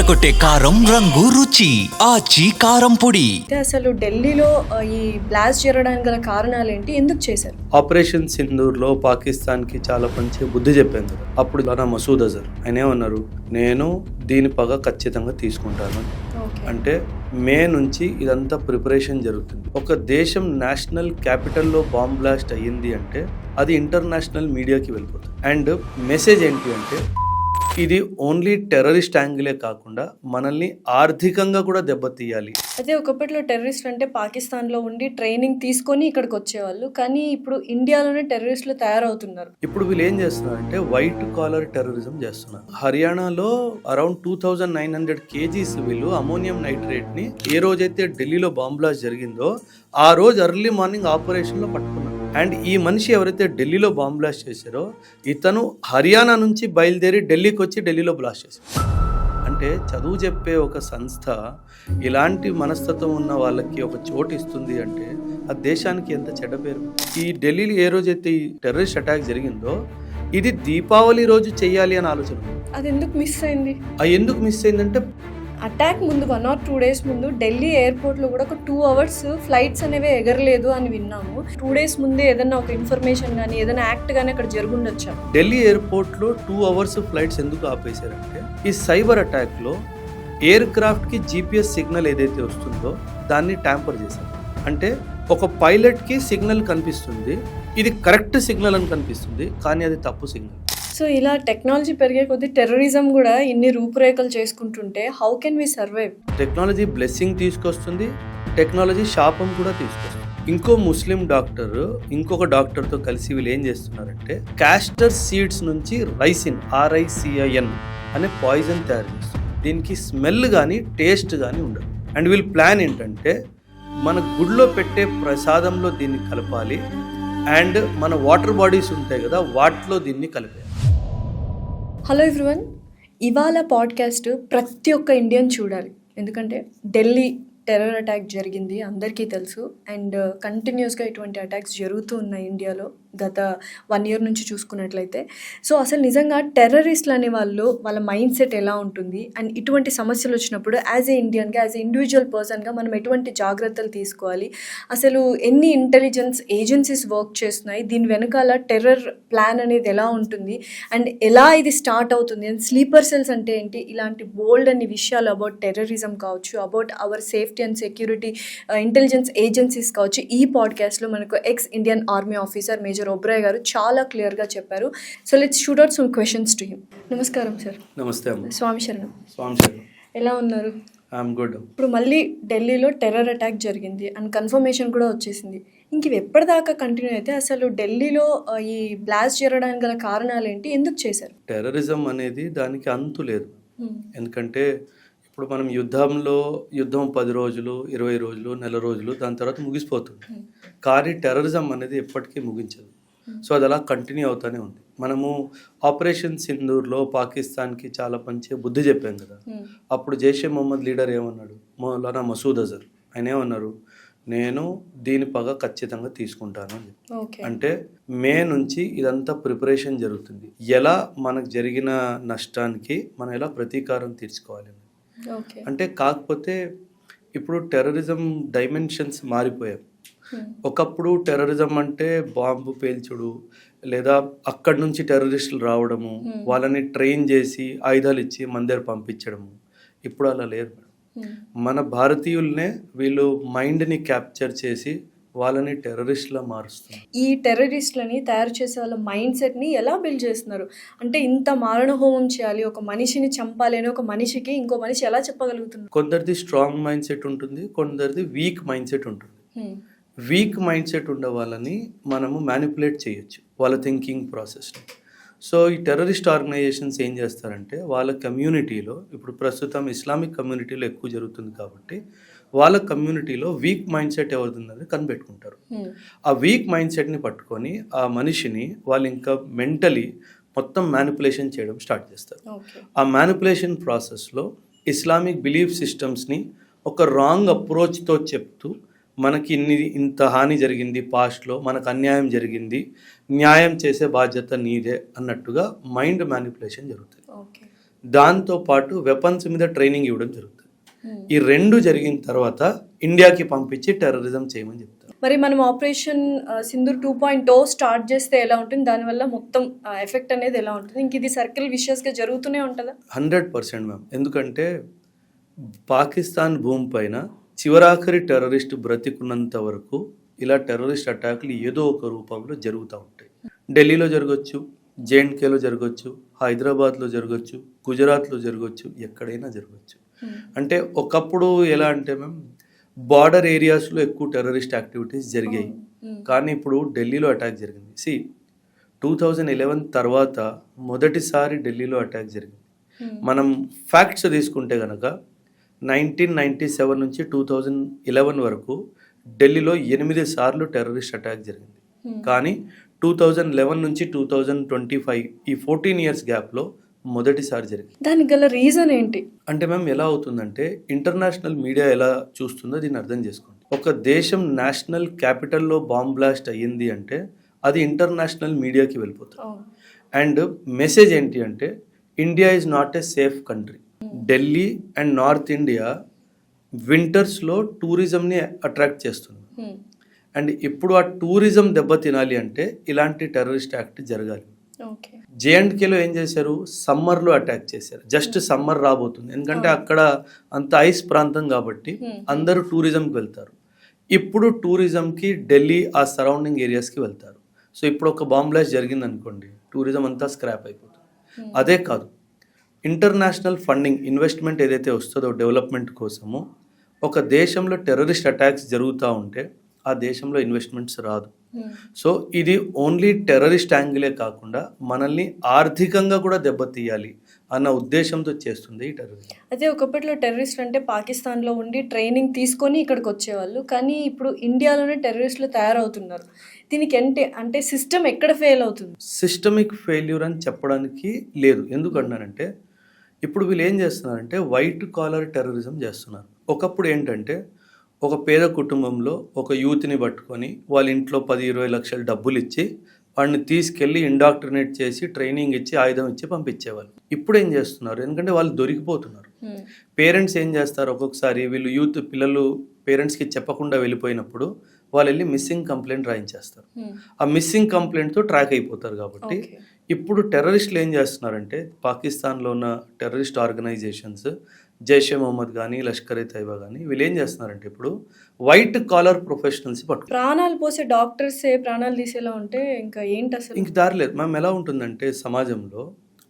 అదరగొట్టే కారం రంగు రుచి ఆచి కారం పొడి. అసలు ఢిల్లీలో ఈ బ్లాస్ట్ జరగడానికి గల కారణాలు ఏంటి, ఎందుకు చేశారు? ఆపరేషన్ సింధూర్లో పాకిస్తాన్కి చాలా మంచి బుద్ధి చెప్పాను. అప్పుడు మన మసూద్ అజర్ ఆయన ఏమన్నారు, నేను దీని పగ ఖచ్చితంగా తీసుకుంటాను. అంటే మే నుంచి ఇదంతా ప్రిపరేషన్ జరుగుతుంది. ఒక దేశం నేషనల్ క్యాపిటల్లో బాంబ్ బ్లాస్ట్ అయ్యింది అంటే అది ఇంటర్నేషనల్ మీడియాకి వెళ్ళిపోతుంది. అండ్ మెసేజ్ ఏంటి అంటే ఇది ఓన్లీ టెర్రరిస్ట్ యాంగిలే కాకుండా మనల్ని ఆర్థికంగా కూడా దెబ్బతీయాలి. అదే ఒకప్పట్లో టెర్రరిస్ట్ అంటే పాకిస్తాన్లో ఉండి ట్రైనింగ్ తీసుకొని ఇక్కడికి వచ్చేవాళ్ళు, కానీ ఇప్పుడు ఇండియాలోనే టెర్రరిస్టులు తయారవుతున్నారు. ఇప్పుడు వీళ్ళు ఏం చేస్తున్నారంటే వైట్ కాలర్ టెర్రరిజం చేస్తున్నారు. హర్యానాలో అరౌండ్ 2900 kgs వీళ్ళు అమోనియం నైట్రేట్ ని ఏ రోజైతే ఢిల్లీలో బాంబ్ బ్లాస్ట్ జరిగిందో ఆ రోజు ఎర్లీ మార్నింగ్ ఆపరేషన్ లో పట్టుకున్నారు. అండ్ ఈ మనిషి ఎవరైతే ఢిల్లీలో బాంబ్ బ్లాస్ట్ చేశారో ఇతను హర్యానా నుంచి బయలుదేరి ఢిల్లీకి వచ్చి ఢిల్లీలో బ్లాస్ట్ చేశారు. అంటే చదువు చెప్పే ఒక సంస్థ ఇలాంటి మనస్తత్వం ఉన్న వాళ్ళకి ఒక చోటు ఇస్తుంది అంటే ఆ దేశానికి ఎంత చెడ్డ పేరు. ఈ ఢిల్లీలో ఏ రోజైతే ఈ టెర్రరిస్ట్ అటాక్ జరిగిందో ఇది దీపావళి రోజు చెయ్యాలి అని ఆలోచన. అది ఎందుకు మిస్ అయింది? ఎందుకు మిస్ అయిందంటే అటాక్ ముందు 1 or 2 days ముందు ఢిల్లీ ఎయిర్పోర్ట్లో కూడా ఒక 2 hours ఫ్లైట్స్ అనేవి ఎగరలేదు అని విన్నాము. 2 days ముందే ఏదైనా ఒక ఇన్ఫర్మేషన్ కానీ ఏదైనా యాక్ట్ కానీ అక్కడ జరుగుండొచ్చా? ఢిల్లీ ఎయిర్పోర్ట్లో 2 hours ఫ్లైట్స్ ఎందుకు ఆపేశారంటే ఈ సైబర్ అటాక్లో ఎయిర్ క్రాఫ్ట్కి GPS సిగ్నల్ ఏదైతే వస్తుందో దాన్ని ట్యాంపర్ చేశారు. అంటే ఒక పైలట్కి సిగ్నల్ కనిపిస్తుంది, ఇది కరెక్ట్ సిగ్నల్ అని కనిపిస్తుంది, కానీ అది తప్పు సిగ్నల్. సో ఇలా టెక్నాలజీ పెరిగే కొద్దీ టెర్రరిజం కూడా ఇన్ని రూపురేఖలు చేసుకుంటుంటే how can we survive? Technology blessing తీసుకొస్తుంది, టెక్నాలజీ శాపం కూడా తీసుకొస్తుంది. ఇంకో ముస్లిం డాక్టర్ ఇంకొక డాక్టర్తో కలిసి వీళ్ళు ఏం చేస్తున్నారంటే క్యాస్టర్ సీడ్స్ నుంచి రైసిన్ RICIN అనే పాయిజన్ తయారు చేస్తారు. దీనికి స్మెల్ కానీ టేస్ట్ కానీ ఉండదు. అండ్ వీళ్ళ ప్లాన్ ఏంటంటే మన గుడిలో పెట్టే ప్రసాదంలో దీన్ని కలపాలి అండ్ మన వాటర్ బాడీస్ ఉంటాయి కదా వాటిలో దీన్ని కలిపేయాలి. హలో ఎవ్రీవన్, ఇవాళ పాడ్కాస్ట్ ప్రతి ఒక్క ఇండియన్ చూడాలి. ఎందుకంటే ఢిల్లీ టెర్రర్ అటాక్ జరిగింది, అందరికీ తెలుసు. అండ్ కంటిన్యూస్గా ఇటువంటి అటాక్స్ జరుగుతూ ఉన్నాయి ఇండియాలో గత 1 year నుంచి చూసుకున్నట్లయితే. సో అసలు నిజంగా టెర్రరిస్టులు అనే వాళ్ళ మైండ్ సెట్ ఎలా ఉంటుంది అండ్ ఇటువంటి సమస్యలు వచ్చినప్పుడు యాజ్ ఏ ఇండియన్గా యాజ్ ఏ ఇండివిజువల్ పర్సన్గా మనం ఎటువంటి జాగ్రత్తలు తీసుకోవాలి, అసలు ఎన్ని ఇంటెలిజెన్స్ ఏజెన్సీస్ వర్క్ చేస్తున్నాయి, దీని వెనకాల టెర్రర్ ప్లాన్ అనేది ఎలా ఉంటుంది అండ్ ఎలా ఇది స్టార్ట్ అవుతుంది అండ్ స్లీపర్ సెల్స్ అంటే ఏంటి, ఇలాంటి బోల్డ్ అన్ని విషయాలు అబౌట్ టెర్రరిజం కావచ్చు, about our safety and security intelligence agencies కావచ్చు, ఈ పాడ్కాస్ట్లో మనకు X Indian army officer major Oberoi గారు చాలా క్లియర్గా చెప్పారు. So let's shoot out some questions to him. నమస్కారం సార్. నమస్తే అమ్మ. స్వామి శరణం. స్వామి శరణం. ఎలా ఉన్నారు? I'm good. ఇప్పుడు మళ్ళీ ఢిల్లీలో టెర్రర్ అటాక్ జరిగింది అండ్ కన్ఫర్మేషన్ కూడా వచ్చేసింది. ఇంక ఇవి ఎప్పటిదాకా కంటిన్యూ అయితే అసలు ఢిల్లీలో ఈ బ్లాస్ట్ జరగడానికి గల కారణాలు ఏంటి, ఎందుకు చేశారు? టెర్రరిజం అనేది దానికి అంతు లేదు. ఎందుకంటే ఇప్పుడు మనం యుద్ధం 10 రోజులు 20 రోజులు నెల రోజులు దాని తర్వాత ముగిసిపోతుంది. కానీ టెర్రరిజం అనేది ఎప్పటికీ ముగించదు. సో అది అలా కంటిన్యూ అవుతూనే ఉంది. మనము ఆపరేషన్ సింధూర్లో పాకిస్తాన్కి చాలా మంచి బుద్ధి చెప్పాం కదా. అప్పుడు జైషే మొహమ్మద్ లీడర్ ఏమన్నాడు, మౌలానా మసూద్ అజర్ ఆయన ఏమన్నారు, నేను దీని పగ ఖచ్చితంగా తీసుకుంటాను అని చెప్పి. అంటే మే నుంచి ఇదంతా ప్రిపరేషన్ జరుగుతుంది. ఎలా మనకు జరిగిన నష్టానికి మనం ఎలా ప్రతీకారం తీర్చుకోవాలి అంటే. కాకపోతే ఇప్పుడు టెర్రరిజం డైమెన్షన్స్ మారిపోయాయి. ఒకప్పుడు టెర్రరిజం అంటే బాంబు పేల్చుడు లేదా అక్కడి నుంచి టెర్రరిస్టులు రావడము, వాళ్ళని ట్రైన్ చేసి ఆయుధాలు ఇచ్చి మన దగ్గర పంపించడము. ఇప్పుడు అలా లేదు. మన భారతీయులనే వీళ్ళు మైండ్ని క్యాప్చర్ చేసి వాళ్ళని టెర్రరిస్ట్లా మారుస్తున్నారు. ఈ టెర్రరిస్ట్లని తయారు చేసే వాళ్ళ మైండ్ సెట్ని ఎలా బిల్డ్ చేస్తున్నారు అంటే ఇంత మారణహోమం చేయాలి, ఒక మనిషిని చంపాలి అని ఒక మనిషికి ఇంకో మనిషి ఎలా చెప్పగలుగుతున్నారు? కొందరిది స్ట్రాంగ్ మైండ్ సెట్ ఉంటుంది, కొందరిది వీక్ మైండ్ సెట్ ఉంటుంది. వీక్ మైండ్ సెట్ ఉండే వాళ్ళని మనము మ్యానిపులేట్ చేయొచ్చు వాళ్ళ థింకింగ్ ప్రాసెస్ని. సో ఈ టెర్రరిస్ట్ ఆర్గనైజేషన్స్ ఏం చేస్తారంటే వాళ్ళ కమ్యూనిటీలో, ఇప్పుడు ప్రస్తుతం ఇస్లామిక్ కమ్యూనిటీలో ఎక్కువ జరుగుతుంది కాబట్టి వాళ్ళ కమ్యూనిటీలో వీక్ మైండ్ సెట్ ఎవరిది కనిపెట్టుకుంటారు. ఆ వీక్ మైండ్ సెట్ని పట్టుకొని ఆ మనిషిని వాళ్ళు ఇంకా మెంటలీ మొత్తం మ్యానిపులేషన్ చేయడం స్టార్ట్ చేస్తారు. ఆ మ్యానిపులేషన్ ప్రాసెస్లో ఇస్లామిక్ బిలీఫ్ సిస్టమ్స్ని ఒక రాంగ్ అప్రోచ్తో చెప్తూ మనకి ఇంత హాని జరిగింది, పాస్ట్లో మనకు అన్యాయం జరిగింది, న్యాయం చేసే బాధ్యత నీదే అన్నట్టుగా మైండ్ మ్యానిపులేషన్ జరుగుతుంది. దాంతో పాటు వెపన్స్ మీద ట్రైనింగ్ ఇవ్వడం జరుగుతుంది. ఈ రెండు జరిగిన తర్వాత ఇండియాకి పంపించి టెర్రరిజం చేయమని చెప్తారు. మరి మనం ఆపరేషన్ సింధూర్ 2.0 స్టార్ట్ చేస్తే ఎలా ఉంటుంది, దానివల్ల మొత్తం ఎఫెక్ట్ అనేది ఎలా ఉంటుంది? ఇంక ఇది సర్కిల్ విషయస్గా జరుగుతూనే ఉంటుందా? 100% మ్యామ్. ఎందుకంటే పాకిస్తాన్ భూమి పైన చివరాఖరి టెర్రరిస్ట్ బ్రతికున్నంత వరకు ఇలా టెర్రరిస్ట్ అటాక్లు ఏదో ఒక రూపంలో జరుగుతూ ఉంటాయి. ఢిల్లీలో జరగచ్చు, జేఎండ్కేలో జరగచ్చు, హైదరాబాద్లో జరగచ్చు, గుజరాత్లో జరగచ్చు, ఎక్కడైనా జరగచ్చు. అంటే ఒకప్పుడు ఎలా అంటే మ్యామ్ బార్డర్ ఏరియాస్లో ఎక్కువ టెర్రరిస్ట్ యాక్టివిటీస్ జరిగాయి. కానీ ఇప్పుడు ఢిల్లీలో అటాక్ జరిగింది. 2011 తర్వాత మొదటిసారి ఢిల్లీలో అటాక్ జరిగింది. మనం ఫ్యాక్ట్స్ తీసుకుంటే కనుక 1997 నుంచి 2011 వరకు ఢిల్లీలో 8 సార్లు టెర్రరిస్ట్ అటాక్ జరిగింది. కానీ 2011 నుంచి 2025 ఈ 14 ఇయర్స్ గ్యాప్లో మొదటిసారి జరిగింది. దానికి గల రీజన్ ఏంటి అంటే మ్యామ్ ఎలా అవుతుందంటే ఇంటర్నేషనల్ మీడియా ఎలా చూస్తుందో దీన్ని అర్థం చేసుకోండి. ఒక దేశం నేషనల్ క్యాపిటల్లో బాంబ్ బ్లాస్ట్ అయ్యింది అంటే అది ఇంటర్నేషనల్ మీడియాకి వెళ్ళిపోతుంది. అండ్ మెసేజ్ ఏంటి అంటే India is not a safe country. Delhi and North India వింటర్స్లో టూరిజంని అట్రాక్ట్ చేస్తుంది. అండ్ ఇప్పుడు ఆ టూరిజం దెబ్బతినాలి అంటే ఇలాంటి టెర్రరిస్ట్ యాక్ట్ జరగాలి. జేఎండ్కేలో ఏం చేశారు, సమ్మర్లో అటాక్ చేశారు. జస్ట్ సమ్మర్ రాబోతుంది, ఎందుకంటే అక్కడ అంత ఐస్ ప్రాంతం కాబట్టి అందరూ టూరిజంకి వెళ్తారు. ఇప్పుడు టూరిజంకి ఢిల్లీ ఆ సరౌండింగ్ ఏరియాస్కి వెళ్తారు. సో ఇప్పుడు ఒక బాంబ్ బ్లాస్ట్ జరిగింది అనుకోండి, టూరిజం అంతా స్క్రాప్ అయిపోతుంది. అదే కాదు, ఇంటర్నేషనల్ ఫండింగ్ ఇన్వెస్ట్మెంట్ ఏదైతే వస్తుందో డెవలప్మెంట్ కోసము, ఒక దేశంలో టెర్రరిస్ట్ అటాక్స్ జరుగుతూ ఉంటే ఆ దేశంలో ఇన్వెస్ట్మెంట్స్ రాదు. సో ఇది ఓన్లీ టెర్రరిస్ట్ యాంగిలే కాకుండా మనల్ని ఆర్థికంగా కూడా దెబ్బతీయాలి అన్న ఉద్దేశంతో చేస్తుంది ఈ టెర్రరిజం. అదే ఒకప్పట్లో టెర్రరిస్ట్ అంటే పాకిస్తాన్లో ఉండి ట్రైనింగ్ తీసుకొని ఇక్కడికి వచ్చేవాళ్ళు, కానీ ఇప్పుడు ఇండియాలోనే టెర్రరిస్టులు తయారవుతున్నారు. దీనికి అంటే సిస్టమ్ ఎక్కడ ఫెయిల్ అవుతుంది? సిస్టమిక్ ఫెయిల్యూర్ అని చెప్పడానికి లేదు. ఎందుకంటున్నానంటే ఇప్పుడు వీళ్ళు ఏం చేస్తున్నారంటే వైట్ కాలర్ టెర్రరిజం చేస్తున్నారు. ఒకప్పుడు ఏంటంటే ఒక పేద కుటుంబంలో ఒక యూత్ని పట్టుకొని వాళ్ళ ఇంట్లో 10-20 లక్షల డబ్బులు ఇచ్చి వాడిని తీసుకెళ్ళి ఇండాక్ట్రినేట్ చేసి ట్రైనింగ్ ఇచ్చి ఆయుధం ఇచ్చి పంపించేవాళ్ళు. ఇప్పుడు ఏం చేస్తున్నారు, ఎందుకంటే వాళ్ళు దొరికిపోతున్నారు. పేరెంట్స్ ఏం చేస్తారు, ఒక్కొక్కసారి వీళ్ళు యూత్ పిల్లలు పేరెంట్స్కి చెప్పకుండా వెళ్ళిపోయినప్పుడు వాళ్ళు వెళ్ళి మిస్సింగ్ కంప్లైంట్ రాయించేస్తారు. ఆ మిస్సింగ్ కంప్లైంట్తో ట్రాక్ అయిపోతారు. కాబట్టి ఇప్పుడు టెర్రరిస్టులు ఏం చేస్తున్నారంటే పాకిస్తాన్లో ఉన్న టెర్రరిస్ట్ ఆర్గనైజేషన్స్ జైషే మొహమ్మద్ కానీ లష్కర్-ఏ తైబా కానీ వీళ్ళు ఏం చేస్తున్నారంటే ఇప్పుడు వైట్ కాలర్ ప్రొఫెషనల్స్ పట్టుకు ప్రాణాలు పోసే డాక్టర్స్ ప్రాణాలు తీసేలా ఉంటే ఇంకా ఏంటి అసలు? ఇంక దారి లేదు. మనం ఎలా ఉంటుందంటే సమాజంలో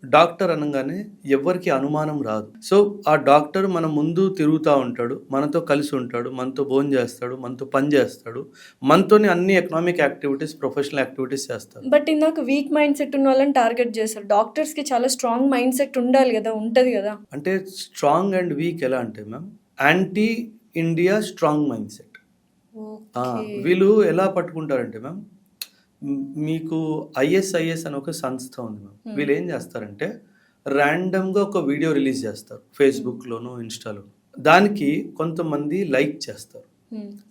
డాక్టర్ అనగానే ఎవరికి అనుమానం రాదు. సో ఆ డాక్టర్ మన ముందు తిరుగుతూ ఉంటాడు, మనతో కలిసి ఉంటాడు, మనతో భోజనం చేస్తాడు, మనతో పని చేస్తాడు, మనతోని అన్ని ఎకనామిక్ యాక్టివిటీస్ ప్రొఫెషనల్ యాక్టివిటీస్ చేస్తాడు. బట్ ఇందాక వీక్ మైండ్ సెట్ ఉన్న వాళ్ళని టార్గెట్ చేస్తారు. డాక్టర్స్కి చాలా స్ట్రాంగ్ మైండ్ సెట్ ఉండాలి కదా, ఉంటుంది కదా. అంటే స్ట్రాంగ్ అండ్ వీక్ ఎలా అంటే ma'am anti India strong mind set. వీళ్ళు ఎలా పట్టుకుంటారంటే మ్యామ్ మీకు ఐఎస్ఐఎస్ అని ఒక సంస్థ ఉంది మ్యామ్. వీళ్ళు ఏం చేస్తారంటే ర్యాండమ్గా ఒక వీడియో రిలీజ్ చేస్తారు ఫేస్బుక్లోనో ఇన్స్టాలో, దానికి కొంతమంది లైక్ చేస్తారు.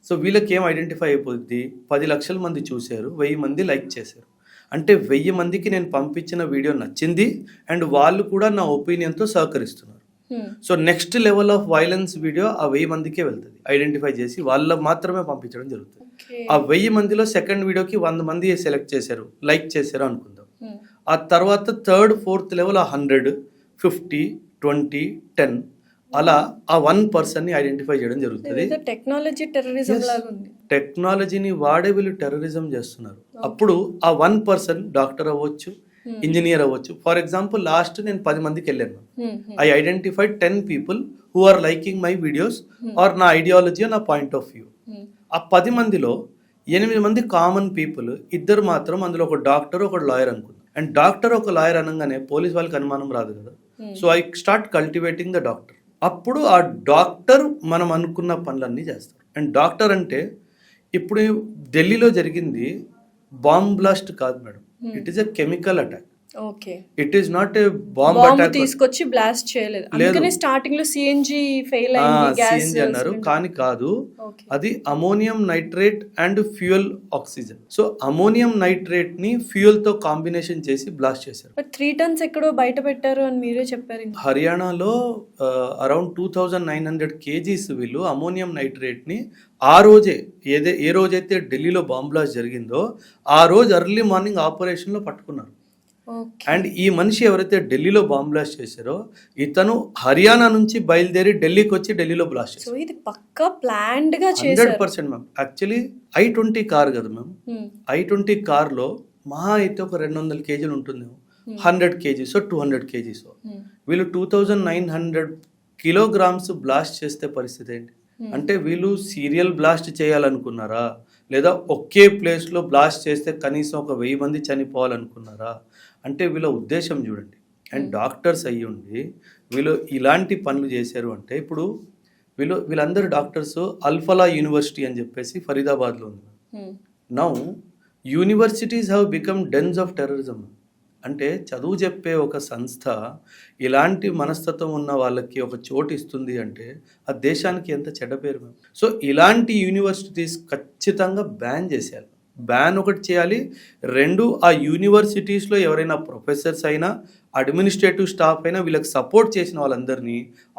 సో వీళ్ళకి ఏం ఐడెంటిఫై అయిపోద్ది, 10 లక్షల మంది చూశారు, 1000 మంది లైక్ చేశారు అంటే 1000 మందికి నేను పంపించిన వీడియో నచ్చింది అండ్ వాళ్ళు కూడా నా ఒపీనియన్తో సహకరిస్తున్నారు. So next level of violence video ఆ 1000 మందికే వెళ్తుంది, ఐడెంటిఫై చేసి వాళ్ళకి మాత్రమే పంపించడం జరుగుతుంది. ఆ 1000 మందిలో సెకండ్ వీడియోకి 100 మంది సెలెక్ట్ చేశారు, లైక్ చేశారు అనుకుందాం. ఆ తర్వాత థర్డ్ ఫోర్త్ లెవెల్ 100, 50, 20, 10 అలా ఆ 1% ఐడెంటిఫై చేయడం జరుగుతుంది. టెక్నాలజీ టెర్రరిజం లాగా ఉంది. టెక్నాలజీని వాడే వీళ్ళు టెర్రరిజం చేస్తున్నారు. అప్పుడు ఆ 1% డాక్టర్ అవ్వచ్చు, ఇంజనీర్ అవ్వచ్చు. ఫర్ ఎగ్జాంపుల్ లాస్ట్ నేను 10 మందికి వెళ్ళాను, I identified 10 people who are liking my videos or నా ఐడియాలజీ, నా పాయింట్ ఆఫ్ వ్యూ. ఆ 10 మందిలో 8 మంది కామన్ పీపుల్, 2 మాత్రం అందులో ఒక డాక్టర్ ఒక లాయర్ అనుకున్నాను. అండ్ డాక్టర్ ఒక లాయర్ అనగానే పోలీస్ వాళ్ళకి అనుమానం రాదు కదా. So I start cultivating the doctor. అప్పుడు ఆ డాక్టర్ మనం అనుకున్న పనులన్నీ చేస్తారు. అండ్ డాక్టర్ అంటే ఇప్పుడు ఢిల్లీలో జరిగింది బాంబ్ బ్లాస్ట్ కాదు madam, it is a chemical attack. Okay. It is not a bomb bomb attack. తీసుకొచ్చి బ్లాస్ట్ చేయలేదు. అందుకనే స్టార్టింగ్ లో సిఎన్జి ఫెయిల్ అయింది, గ్యాస్ సిఎన్జి అన్నారు, కానీ కాదు, ఓకే. అది ammonium nitrate and fuel oxygen. So ammonium nitrate ని ఫ్యూయల్ తో కాంబినేషన్ చేసి బ్లాస్ట్ చేశారు. బట్ 3 టన్స్ ఎక్కడో బయట పెట్టారు అని మీరే చెప్పారు. హర్యానాలో అరౌండ్ 2900 kgs వీళ్ళు అమోనియం నైట్రేట్ ని ఆ రోజే ఏ రోజైతే ఢిల్లీలో బాంబ్ బ్లాస్ట్ జరిగిందో ఆ రోజు ఎర్లీ మార్నింగ్ ఆపరేషన్ లో పట్టుకున్నారు. అండ్ ఈ మనిషి ఎవరైతే ఢిల్లీలో బాంబ్ బ్లాస్ట్ చేశారో ఇతను హర్యానా నుంచి బయలుదేరి ఢిల్లీకి వచ్చి ఢిల్లీలో బ్లాస్ట్ చేశారు. సో ఇది పక్కా ప్లాన్డ్ గా 100% మ్యామ్. యాక్చువల్లీ i20 కార్ కదా మ్యామ్, i20 కార్లో మహా అయితే ఒక 200 kgs ఉంటుందేమో, 100 kgs 200 kgs. వీళ్ళు 2900 kilograms బ్లాస్ట్ చేస్తే పరిస్థితి ఏంటి? అంటే వీళ్ళు సీరియల్ బ్లాస్ట్ చేయాలనుకున్నారా, లేదా ఒకే ప్లేస్లో బ్లాస్ట్ చేస్తే కనీసం ఒక 1000 మంది చనిపోవాలనుకున్నారా? అంటే వీళ్ళ ఉద్దేశం చూడండి. అండ్ డాక్టర్స్ అయ్యి ఉండి వీళ్ళు ఇలాంటి పనులు చేశారు అంటే, ఇప్పుడు వీళ్ళందరూ డాక్టర్స్ అల్ఫలా యూనివర్సిటీ అని చెప్పేసి ఫరీదాబాద్లో ఉంది. Now universities have become dense of terrorism. అంటే చదువు చెప్పే ఒక సంస్థ ఇలాంటి మనస్తత్వం ఉన్న వాళ్ళకి ఒక చోటు ఇస్తుంది అంటే ఆ దేశానికి ఎంత చెడ్డ పేరు మేము. సో ఇలాంటి యూనివర్సిటీస్ ఖచ్చితంగా బ్యాన్ చేసేయాలి. బ్యాన్ ఒకటి చేయాలి. 2, ఆ యూనివర్సిటీస్లో ఎవరైనా ప్రొఫెసర్స్ అయినా అడ్మినిస్ట్రేటివ్ స్టాఫ్ అయినా వీళ్ళకి సపోర్ట్ చేసిన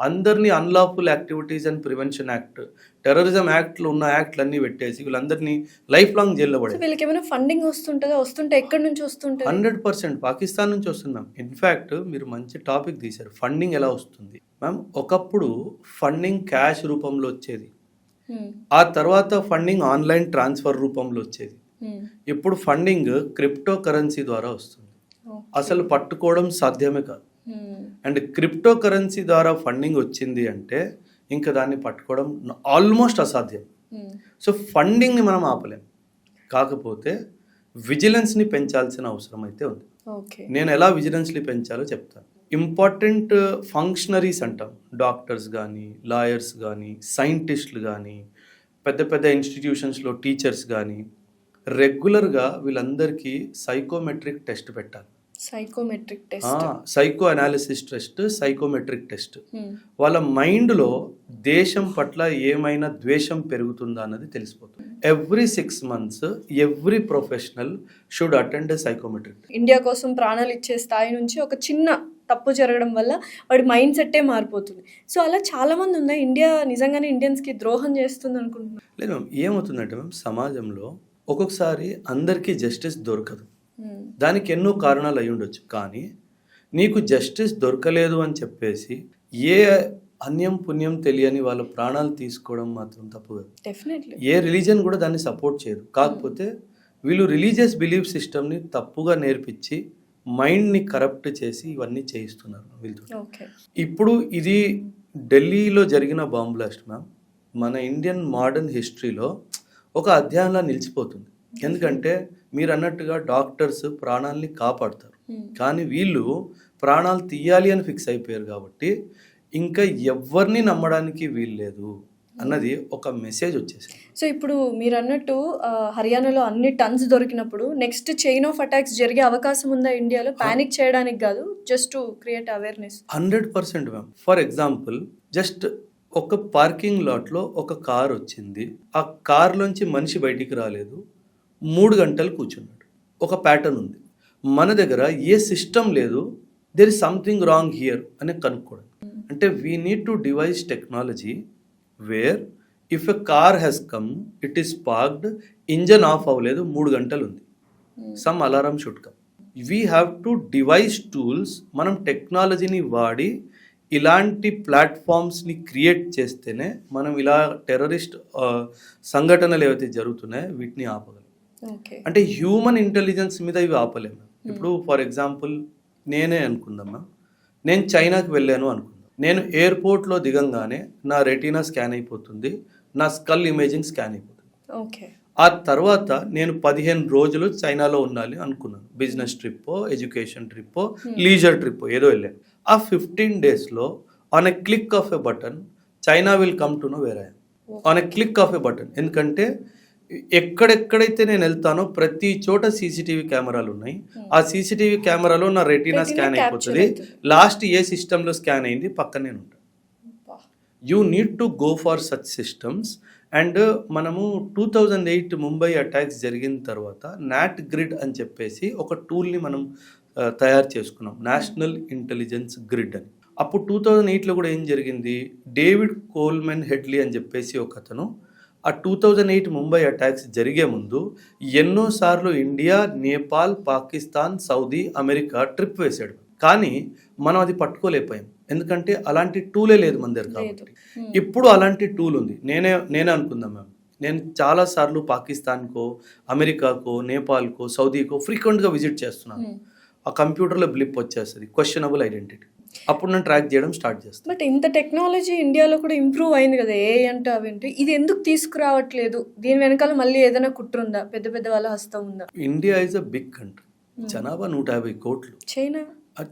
అందరినీ unlawful activities and prevention act, terrorism యాక్ట్లో ఉన్న యాక్ట్లన్నీ పెట్టేసి వీళ్ళందరినీ లైఫ్ లాంగ్ జైల్లో పడేది. వీళ్ళకి ఏమైనా ఫండింగ్ వస్తుంటే ఎక్కడి నుంచి వస్తుంటుంది? 100% పాకిస్తాన్ నుంచి వస్తున్నాం. ఇన్ఫ్యాక్ట్ మీరు మంచి టాపిక్ తీశారు, ఫండింగ్ ఎలా వస్తుంది మ్యామ్. ఒకప్పుడు ఫండింగ్ క్యాష్ రూపంలో వచ్చేది, ఆ తర్వాత ఫండింగ్ ఆన్లైన్ ట్రాన్స్ఫర్ రూపంలో వచ్చేది, ఇప్పుడు ఫండింగ్ క్రిప్టో కరెన్సీ ద్వారా వస్తుంది. అసలు పట్టుకోవడం సాధ్యమే కాదు. అండ్ క్రిప్టో కరెన్సీ ద్వారా ఫండింగ్ వచ్చింది అంటే ఇంకా దాన్ని పట్టుకోవడం ఆల్మోస్ట్ అసాధ్యం. సో ఫండింగ్ని మనం ఆపలేం, కాకపోతే విజిలెన్స్ని పెంచాల్సిన అవసరం అయితే ఉంది. నేను ఎలా విజిలెన్స్ని పెంచాలో చెప్తాను. ఇంపార్టెంట్ ఫంక్షనరీస్ అంటాం, డాక్టర్స్ కానీ, లాయర్స్ కానీ, సైంటిస్టులు కానీ, పెద్ద పెద్ద ఇన్స్టిట్యూషన్స్లో టీచర్స్ కానీ రెగ్యులర్గా వీళ్ళందరికీ సైకోమెట్రిక్ టెస్ట్ పెట్టాలి. Psycho analysis test, psychometric test. వాళ్ళ మైండ్లో దేశం పట్ల ఏమైనా ద్వేషం పెరుగుతుందా అన్నది తెలిసిపోతుంది. Every 6 months every professional should attend psychometric. India కోసం ప్రాణాలు ఇచ్చే స్థాయి నుంచి ఒక చిన్న తప్పు జరగడం వల్ల వాడి మైండ్ సెట్టే మారిపోతుంది. సో అలా చాలా మంది ఉన్నాయి. ఇండియా నిజంగానే ఇండియన్స్కి ద్రోహం చేస్తుంది అనుకుంటున్నాను. లేదు మ్యామ్, ఏమవుతుందంటే మ్యామ్, సమాజంలో ఒక్కొక్కసారి అందరికీ జస్టిస్ దొరకదు. దానికి ఎన్నో కారణాలు అయి ఉండొచ్చు, కానీ నీకు జస్టిస్ దొరకలేదు అని చెప్పేసి ఏ అన్యం పుణ్యం తెలియని వాళ్ళ ప్రాణాలు తీసుకోవడం మాత్రం తప్పు కాదు. డెఫినెట్లీ ఏ రిలీజన్ కూడా దాన్ని సపోర్ట్ చేయదు. కాకపోతే వీళ్ళు రిలీజియస్ బిలీఫ్ సిస్టమ్ని తప్పుగా నేర్పించి మైండ్ని కరప్ట్ చేసి ఇవన్నీ చేయిస్తున్నారు వీళ్ళతో. ఇప్పుడు ఇది ఢిల్లీలో జరిగిన బాంబ్ బ్లాస్ట్ మ్యామ్ మన ఇండియన్ మోడర్న్ హిస్టరీలో ఒక అధ్యాయంలా నిలిచిపోతుంది. ఎందుకంటే మీరు అన్నట్టుగా డాక్టర్స్ ప్రాణాలని కాపాడుతారు, కానీ వీళ్ళు ప్రాణాలు తీయాలి అని ఫిక్స్ అయిపోయారు. కాబట్టి ఇంకా ఎవరిని నమ్మడానికి వీల్లేదు అన్నది ఒక మెసేజ్ వచ్చేసింది. సో ఇప్పుడు మీరు అన్నట్టు హర్యానాలో అన్ని టన్స్ దొరికినప్పుడు నెక్స్ట్ చైన్ ఆఫ్ అటాక్స్ జరిగే అవకాశం ఉందా ఇండియాలో? పానిక్ చేయడానికి కాదు, just to create awareness. 100% ma'am. For example, just ఒక పార్కింగ్ లాట్లో ఒక కార్ వచ్చింది, ఆ కార్లోంచి మనిషి బయటికి రాలేదు, 3 గంటలు కూర్చున్నాడు. ఒక ప్యాటర్న్ ఉంది. మన దగ్గర ఏ సిస్టమ్ లేదు, there is something wrong here అని కనుక్కోవడం. అంటే we need to devise technology where if a car has come, it is parked, engine off అవ్వలేదు, 3 గంటలు ఉంది, some alarm should come. We have to devise tools. మనం టెక్నాలజీని వాడి ఇలాంటి ప్లాట్ఫామ్స్ని క్రియేట్ చేస్తేనే మనం ఇలా టెర్రరిస్ట్ సంఘటనలు ఏవైతే జరుగుతున్నాయో వీటిని ఆపగలం. అంటే హ్యూమన్ ఇంటెలిజెన్స్ మీద ఇవి ఆపలేము. ఇప్పుడు ఫర్ ఎగ్జాంపుల్ నేనే అనుకుందామా, నేను చైనాకి వెళ్ళాను అనుకుందాం. నేను ఎయిర్పోర్ట్లో దిగంగానే నా రెటీనా స్కాన్ అయిపోతుంది, నా స్కల్ ఇమేజింగ్ స్కాన్ అయిపోతుంది. ఆ తర్వాత నేను 15 రోజులు చైనాలో ఉండాలి అనుకున్నాను. బిజినెస్ ట్రిప్పో, ఎడ్యుకేషన్ ట్రిప్పో, లీజర్ ట్రిప్పో ఏదో వెళ్ళాను. ఆ 15 daysలో on a click of a button China will come to know where I am. On a click of a button. ఎందుకంటే ఎక్కడెక్కడైతే నేను వెళ్తానో ప్రతి చోట సీసీటీవీ కెమెరాలు ఉన్నాయి. ఆ సీసీటీవీ కెమెరాలో నా రెటీనా స్కాన్ అయిపోతుంది. లాస్ట్ ఏ సిస్టంలో స్కాన్ అయింది పక్కనే ఉంటా. You need to go for such systems. And మనము 2008 ముంబై అటాక్స్ జరిగిన తర్వాత నాట్ గ్రిడ్ అని చెప్పేసి ఒక టూల్ని మనం తయారు చేసుకున్నాం, నేషనల్ ఇంటెలిజెన్స్ గ్రిడ్ అని. అప్పుడు 2008లో కూడా ఏం జరిగింది, డేవిడ్ కోల్మెన్ హెడ్లీ అని చెప్పేసి ఒక అతను ఆ 2008 ముంబై అటాక్స్ జరిగే ముందు ఎన్నోసార్లు India, Nepal, Pakistan, Saudi, America trip వేశాడు. కానీ మనం అది పట్టుకోలేకపోయాం, ఎందుకంటే అలాంటి టూలే లేదు మన దగ్గర. కాబట్టి ఇప్పుడు అలాంటి టూల్ ఉంది. నేనే అనుకుందాం మ్యామ్, నేను చాలాసార్లు పాకిస్తాన్కో, అమెరికాకో, నేపాల్కో, సౌదీకో ఫ్రీక్వెంట్గా విజిట్ చేస్తున్నాను. ఆ కంప్యూటర్లో బ్లిప్ వచ్చేస్తుంది, క్వశ్చనబుల్ ఐడెంటిటీ. అప్పుడు నేను ట్రాక్ చేయడం స్టార్ట్ చేస్తాను. బట్ ఇంత టెక్నాలజీ ఇండియాలో కూడా ఇంప్రూవ్ అయింది కదా, ఏ అంటే అవేంటి, ఇది ఎందుకు తీసుకురావట్లేదు? దీని వెనకాల మళ్ళీ ఏదైనా కుట్రుందా? పెద్ద పెద్ద వాళ్ళ హస్తం ఉందా? India is a big country, జనాభా 150 కోట్లు.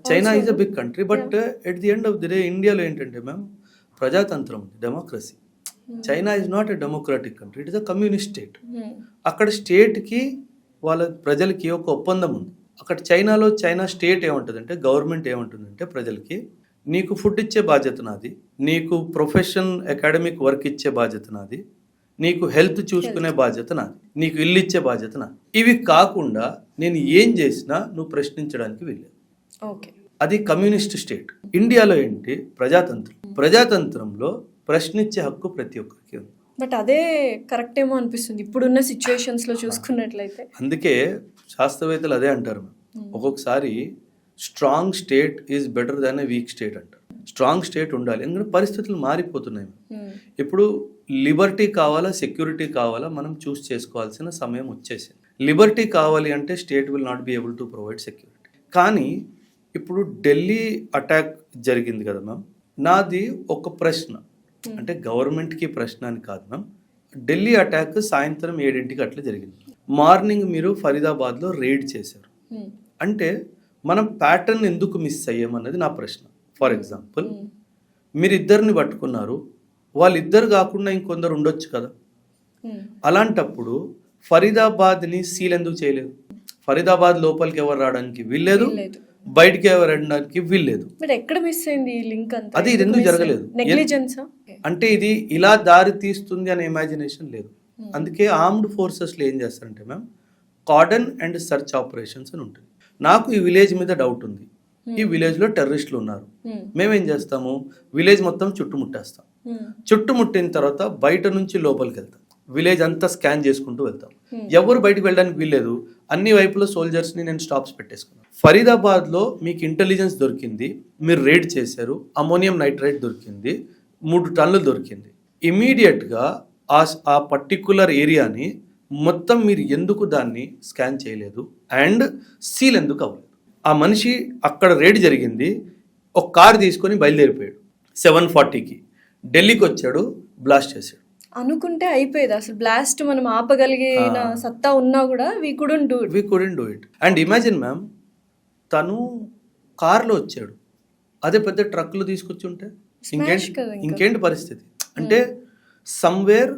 China is a big country, but at the end of the day ఇండియాలో ఏంటంటే మ్యామ్ ప్రజాతంత్రం ఉంది, democracy. China is not a democratic country, it is a communist state. అక్కడ స్టేట్కి వాళ్ళ ప్రజలకి ఒక ఒప్పందం ఉంది. అక్కడ చైనాలో చైనా స్టేట్ ఏముంటుందంటే, గవర్నమెంట్ ఏముంటుందంటే ప్రజలకి, నీకు ఫుడ్ ఇచ్చే బాధ్యత నాది, నీకు ప్రొఫెషన్ అకాడమిక్ వర్క్ ఇచ్చే బాధ్యత నాది, నీకు హెల్త్ చూసుకునే బాధ్యత నాది, నీకు ఇల్లు ఇచ్చే బాధ్యత నాది. ఇవి కాకుండా నేను ఏం చేసినా నువ్వు ప్రశ్నించడానికి వీల్లేదు. ఓకే, అది కమ్యూనిస్ట్ స్టేట్. ఇండియాలో ఏంటి, ప్రజాతంత్రం. ప్రజాతంత్రంలో ప్రశ్నించే హక్కు ప్రతి ఒక్కరికి ఉంది. బట్ అదే కరెక్ట్ ఏమో అనిపిస్తుంది ఇప్పుడున్న సిచ్యువేషన్స్లో చూసుకున్నట్లయితే. అందుకే శాస్త్రవేత్తలు అదే అంటారు, ఒక్కొక్కసారి strong state is better than a week state అంటారు. స్ట్రాంగ్ స్టేట్ ఉండాలి, ఎందుకంటే పరిస్థితులు మారిపోతున్నాయి. ఇప్పుడు లిబర్టీ కావాలా, సెక్యూరిటీ కావాలా, మనం చూస్ చేసుకోవాల్సిన సమయం వచ్చేసింది. లిబర్టీ కావాలి అంటే state will not be able to provide security. కానీ ఇప్పుడు ఢిల్లీ అటాక్ జరిగింది కదా మ్యామ్, నాది ఒక ప్రశ్న, అంటే గవర్నమెంట్కి ప్రశ్న అని కాదు మ్యామ్. ఢిల్లీ అటాక్ సాయంత్రం 7 అట్లా జరిగింది. మార్నింగ్ మీరు ఫరీదాబాద్లో రైడ్ చేశారు అంటే మనం ప్యాటర్న్ ఎందుకు మిస్ అయ్యామన్నది నా ప్రశ్న. ఫర్ ఎగ్జాంపుల్, మీరిద్దరిని పట్టుకున్నారు, వాళ్ళిద్దరు కాకుండా ఇంకొందరు ఉండొచ్చు కదా. అలాంటప్పుడు ఫరీదాబాద్ని సీల్ ఎందుకు చేయలేదు? ఫరీదాబాద్ లోపలికి ఎవరు రావడానికి వీల్లేదు, బయటికి ఎవరు రావడానికి వీల్లేదు. ఎక్కడ మిస్ అయింది ఈ లింక్ అంతా? అది ఇది ఎందుకు జరగలేదు? అంటే ఇది ఇలా దారి తీస్తుంది అనే ఇమాజినేషన్ లేదు. అందుకే ఆర్మ్డ్ ఫోర్సెస్లో ఏం చేస్తారంటే ma'am, cordon and search operations అని ఉంటుంది. నాకు ఈ విలేజ్ మీద డౌట్ ఉంది, ఈ విలేజ్లో టెర్రరిస్టులు ఉన్నారు, మేమేం చేస్తాము, విలేజ్ మొత్తం చుట్టుముట్టేస్తాం. చుట్టుముట్టిన తర్వాత బయట నుంచి లోపలికి వెళ్తాం, విలేజ్ అంతా స్కాన్ చేసుకుంటూ వెళ్తాం. ఎవరు బయటకు వెళ్ళడానికి వీల్లేదు, అన్ని వైపులో సోల్జర్స్ని నేను స్టాప్స్ పెట్టేసుకున్నాను. ఫరీదాబాద్లో మీకు ఇంటెలిజెన్స్ దొరికింది, మీరు రేడ్ చేశారు, అమోనియం నైట్రేట్ దొరికింది, 3 టన్నులు దొరికింది. ఇమీడియట్గా ఆ పర్టిక్యులర్ ఏరియాని మొత్తం మీరు ఎందుకు దాన్ని స్కాన్ చేయలేదు అండ్ సీల్ ఎందుకు అవ్వలేదు? ఆ మనిషి అక్కడ రేడ్ జరిగింది, ఒక కార్ తీసుకొని బయలుదేరిపోయాడు 7:40కి, ఢిల్లీకి వచ్చాడు, బ్లాస్ట్ చేశాడు. అనుకుంటే అయిపోయేది అసలు, బ్లాస్ట్ మనం ఆపగలిగిన సత్తా ఉన్నా కూడా we couldn't do it. And imagine ma'am, తను కార్లో వచ్చాడు, అదే పెద్ద ట్రక్లో తీసుకొచ్చి ఉంటే ఇంకేంటి పరిస్థితి? అంటే సమ్వేర్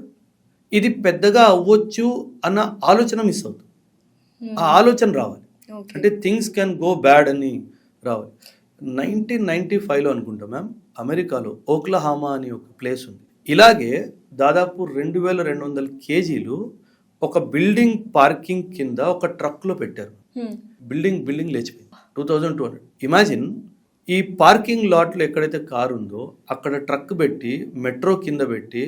ఇది పెద్దగా అవ్వచ్చు అన్న ఆలోచన మిస్ అవుతుంది. ఆ ఆలోచన రావాలి, అంటే థింగ్స్ కెన్ గో బ్యాడ్ అని రావాలి. 1995లో అనుకుంటా మ్యామ్, అమెరికాలో ఓక్లహామా అని ఒక ప్లేస్ ఉంది. ఇలాగే దాదాపు 2200 కేజీలు ఒక బిల్డింగ్ పార్కింగ్ కింద ఒక ట్రక్లో పెట్టారు. బిల్డింగ్ లేచిపోయింది. 2200. ఇమాజిన్, ఈ పార్కింగ్ లాట్లో ఎక్కడైతే కారు ఉందో అక్కడ ట్రక్ పెట్టి మెట్రో కింద పెట్టి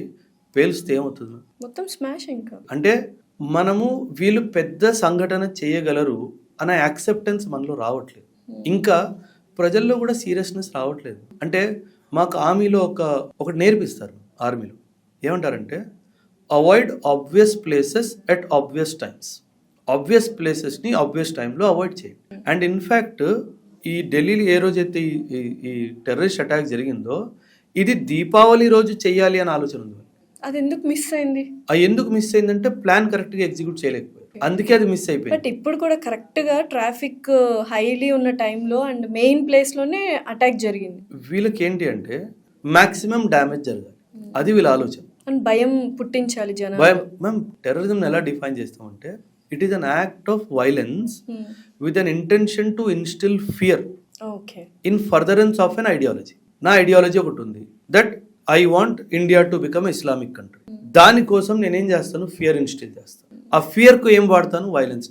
పేల్స్తే ఏమవుతుంది? మొత్తం స్మాష్. ఇంకా అంటే మనము వీళ్ళు పెద్ద సంఘటన చేయగలరు అనే యాక్సెప్టెన్స్ మనలో రావట్లేదు, ఇంకా ప్రజల్లో కూడా సీరియస్నెస్ రావట్లేదు. అంటే మాకు ఆర్మీలో ఒకటి నేర్పిస్తారు, ఆర్మీలో ఏమంటారంటే, avoid obvious places at obvious times. Obvious ప్లేసెస్ని ఆబ్వియస్ టైంలో అవాయిడ్ చేయండి. అండ్ ఇన్ఫ్యాక్ట్ ఈ ఢిల్లీలో ఏ రోజైతే ఈ టెర్రరిస్ట్ అటాక్ జరిగిందో, ఇది దీపావళి రోజు చేయాలి అని ఆలోచన ఉంది. అది ఎందుకు మిస్ అయింది? ఎందుకు మిస్ అయిందంటే ప్లాన్ కరెక్ట్గా ఎగ్జిక్యూట్ చేయలేకపోయారు, అందుకే అది మిస్ అయిపోయింది. బట్ ఇప్పుడు కూడా కరెక్ట్గా ట్రాఫిక్ హైలీ ఉన్న టైంలో అండ్ మెయిన్ ప్లేస్లోనే అటాక్ జరిగింది. వీళ్ళకి ఏంటి అంటే మ్యాక్సిమం డ్యామేజ్ జరగాలి, అది వీళ్ళ ఆలోచన. అని భయం పుట్టించాలి జనాలు. మేము టెర్రరిజం ఎలా డిఫైన్ చేస్తామంటే it is an act of violence with an intention to instil fear okay. In furtherance of an ideology. నా ఐడియాలజీ ఒకటి ఉంది, that I want India to become Islamic country. దానికోసం నేనేం చేస్తాను, ఫియర్ ఇన్స్టిల్ చేస్తాను. ఆ ఫియర్కు ఏం వాడతాను, వైలెన్స్.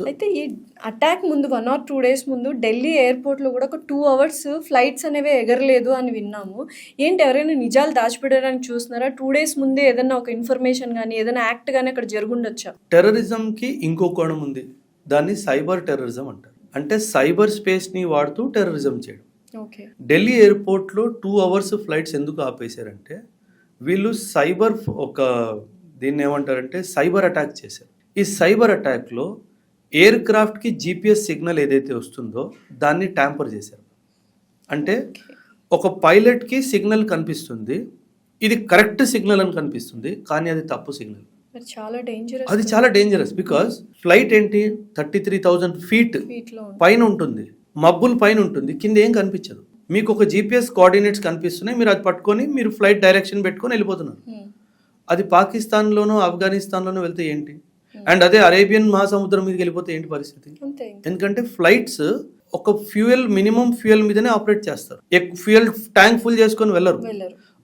అయితే ఈ అటాక్ ముందు 1 or 2 days ముందు ఢిల్లీ ఎయిర్పోర్ట్లో కూడా ఒక 2 hours ఫ్లైట్స్ అనేవి ఎగరలేదు అని విన్నాము. ఏంటి, ఎవరైనా నిజాలు దాచిపెట్టడానికి చూస్తున్నారా? 2 days ముందే ఏదైనా ఒక ఇన్ఫర్మేషన్ కానీ ఏదైనా యాక్ట్ కానీ అక్కడ జరుగుండొచ్చా? టెర్రరిజంకి ఇంకో కోణం ఉంది, దాన్ని సైబర్ టెర్రరిజం అంటారు. అంటే సైబర్ స్పేస్ని వాడుతూ టెర్రరిజం చేయడం. ఓకే. ఢిల్లీ ఎయిర్పోర్ట్లో 2 hours ఫ్లైట్స్ ఎందుకు ఆపేశారంటే వీళ్ళు సైబర్ దీన్ని ఏమంటారంటే సైబర్ అటాక్ చేశారు. ఈ సైబర్ అటాక్లో ఎయిర్ క్రాఫ్ట్కి GPS సిగ్నల్ ఏదైతే వస్తుందో దాన్ని ట్యాంపర్ చేశారు. అంటే ఒక పైలట్కి సిగ్నల్ కనిపిస్తుంది, ఇది కరెక్ట్ సిగ్నల్ అని కనిపిస్తుంది, కానీ అది తప్పు సిగ్నల్. చాలా డేంజరస్. అది చాలా డేంజరస్, బికాస్ ఫ్లైట్ ఏంటి 33,000 feet పైన ఉంటుంది, మబ్బుల పైన ఉంటుంది, కింద ఏం కనిపించదు. మీకు ఒక GPS కోఆర్డినేట్స్ కనిపిస్తున్నాయి, మీరు అది పట్టుకొని మీరు ఫ్లైట్ డైరెక్షన్ పెట్టుకొని వెళ్ళిపోతున్నారు. అది పాకిస్తాన్లోనో ఆఫ్ఘనిస్తాన్లోనో వెళ్తే ఏంటి, అండ్ అదే అరేబియన్ మహాసముద్రం మీదకి వెళ్ళిపోతే ఏంటి పరిస్థితి? ఎందుకంటే ఫ్లైట్స్ ఒక మినిమం ఫ్యూయల్ మీదనే ఆపరేట్ చేస్తారు, ఫ్యూయల్ ట్యాంక్ ఫుల్ చేసుకొని వెళ్ళరు.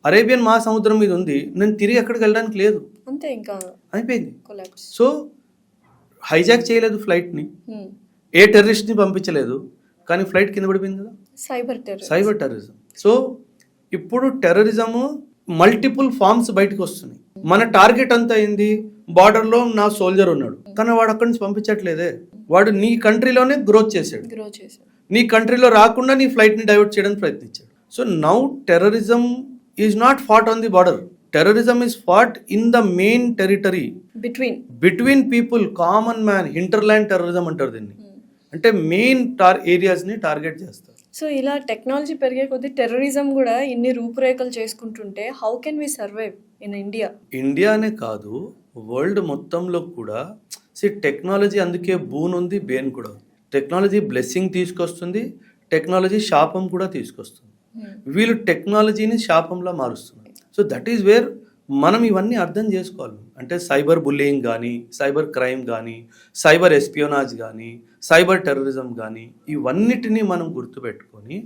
అరేబియన్ మహాసముద్రం మీద ఉంది, నేను తిరిగి ఎక్కడికి వెళ్ళడానికి లేదు, అంతే, ఇంకా అయిపోయింది. సో హైజాక్ చేయలేదు ఫ్లైట్ని, ఏ టెర్రరిస్ట్ని పంపించలేదు, కానీ ఫ్లైట్ కింద పడిపోయింది కదా, సైబర్ టెర్రరిజం. సో ఇప్పుడు టెర్రరిజము మల్టిపుల్ ఫార్మ్స్ బయటకు వస్తున్నాయి. మన టార్గెట్ అంతా అయింది, బార్డర్లో నా సోల్జర్ ఉన్నాడు, కానీ వాడు అక్కడి నుంచి పంపించట్లేదే, వాడు నీ కంట్రీలోనే గ్రోత్ చేశాడు, నీ కంట్రీలో రాకుండా నీ ఫ్లైట్ని డైవర్ట్ చేయడానికి ప్రయత్నించాడు. So now terrorism is not fought on the border, terrorism is fought in the main territory between people, common man. Hinterland terrorism అంటారు దీన్ని. అంటే మెయిన్ ఏరియాస్ని టార్గెట్ చేస్తారు. సో ఇలా టెక్నాలజీ పెరిగే కొద్దీ టెర్రరిజం కూడా ఇన్ని రూపురేఖలు చేసుకుంటుంటే how can we survive in India? ఇండియానే కాదు, వరల్డ్ మొత్తంలో కూడా టెక్నాలజీ అందుకే బూన్ ఉంది, బేన్ కూడా ఉంది. టెక్నాలజీ బ్లెస్సింగ్ తీసుకొస్తుంది, టెక్నాలజీ శాపం కూడా తీసుకొస్తుంది. వీళ్ళు టెక్నాలజీని శాపంలా మారుస్తున్నారు. సో దట్ ఈస్ వేర్ మనం ఇవన్నీ అర్థం చేసుకోవాలి. అంటే సైబర్ బుల్లింగ్ కానీ, సైబర్ క్రైమ్ కానీ, సైబర్ ఎస్పియోనాజ్ కానీ, సైబర్ టెర్రరిజం కానీ, ఇవన్నిటినీ మనం గుర్తుపెట్టుకొని,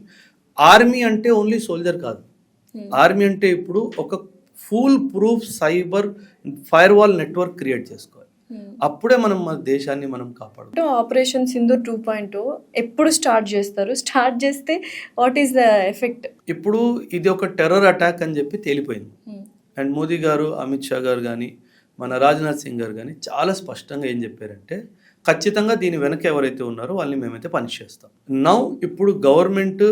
ఆర్మీ అంటే ఓన్లీ సోల్జర్ కాదు, ఆర్మీ అంటే ఇప్పుడు ఒక full proof cyber fire wall network create చేసుకోవాలి. అప్పుడే మనం మన దేశాన్ని మనం కాపాడుతాం. ఆపరేషన్ సింధూర్ 2.0 ఎప్పుడు స్టార్ట్ చేస్తారు? స్టార్ట్ చేస్తే వాట్ ఈస్ ద ఎఫెక్ట్? ఇప్పుడు ఇది ఒక టెర్రర్ అటాక్ అని చెప్పి తేలిపోయింది. అండ్ మోదీ గారు, అమిత్ షా గారు కానీ, మన రాజ్నాథ్ సింగ్ గారు కానీ చాలా స్పష్టంగా ఏం చెప్పారంటే ఖచ్చితంగా దీని వెనక ఎవరైతే ఉన్నారో వాళ్ళని మేమైతే పనిష్ చేస్తాం. నౌ ఇప్పుడు గవర్నమెంట్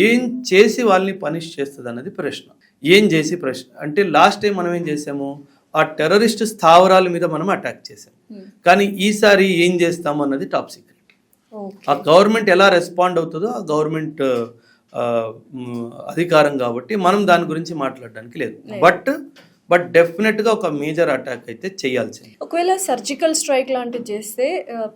ఏం చేసి వాళ్ళని పనిష్ చేస్తుంది అన్నది ప్రశ్న. ఏం చేసి ప్రశ్న అంటే లాస్ట్ టైం మనం ఏం చేసాము, ఆ టెర్రరిస్ట్ స్థావరాల మీద మనం అటాక్ చేసాం, కానీ ఈసారి ఏం చేస్తాం అన్నది టాప్ సీక్రెట్. ఆ గవర్నమెంట్ ఎలా రెస్పాండ్ అవుతుందో ఆ గవర్నమెంట్ అధికారం కాబట్టి మనం దాని గురించి మాట్లాడడానికి లేదు. బట్ డెఫినెట్గా ఒక మేజర్ అటాక్ అయితే చేయాల్సింది. ఒకవేళ సర్జికల్ స్ట్రైక్ లాంటిది చేస్తే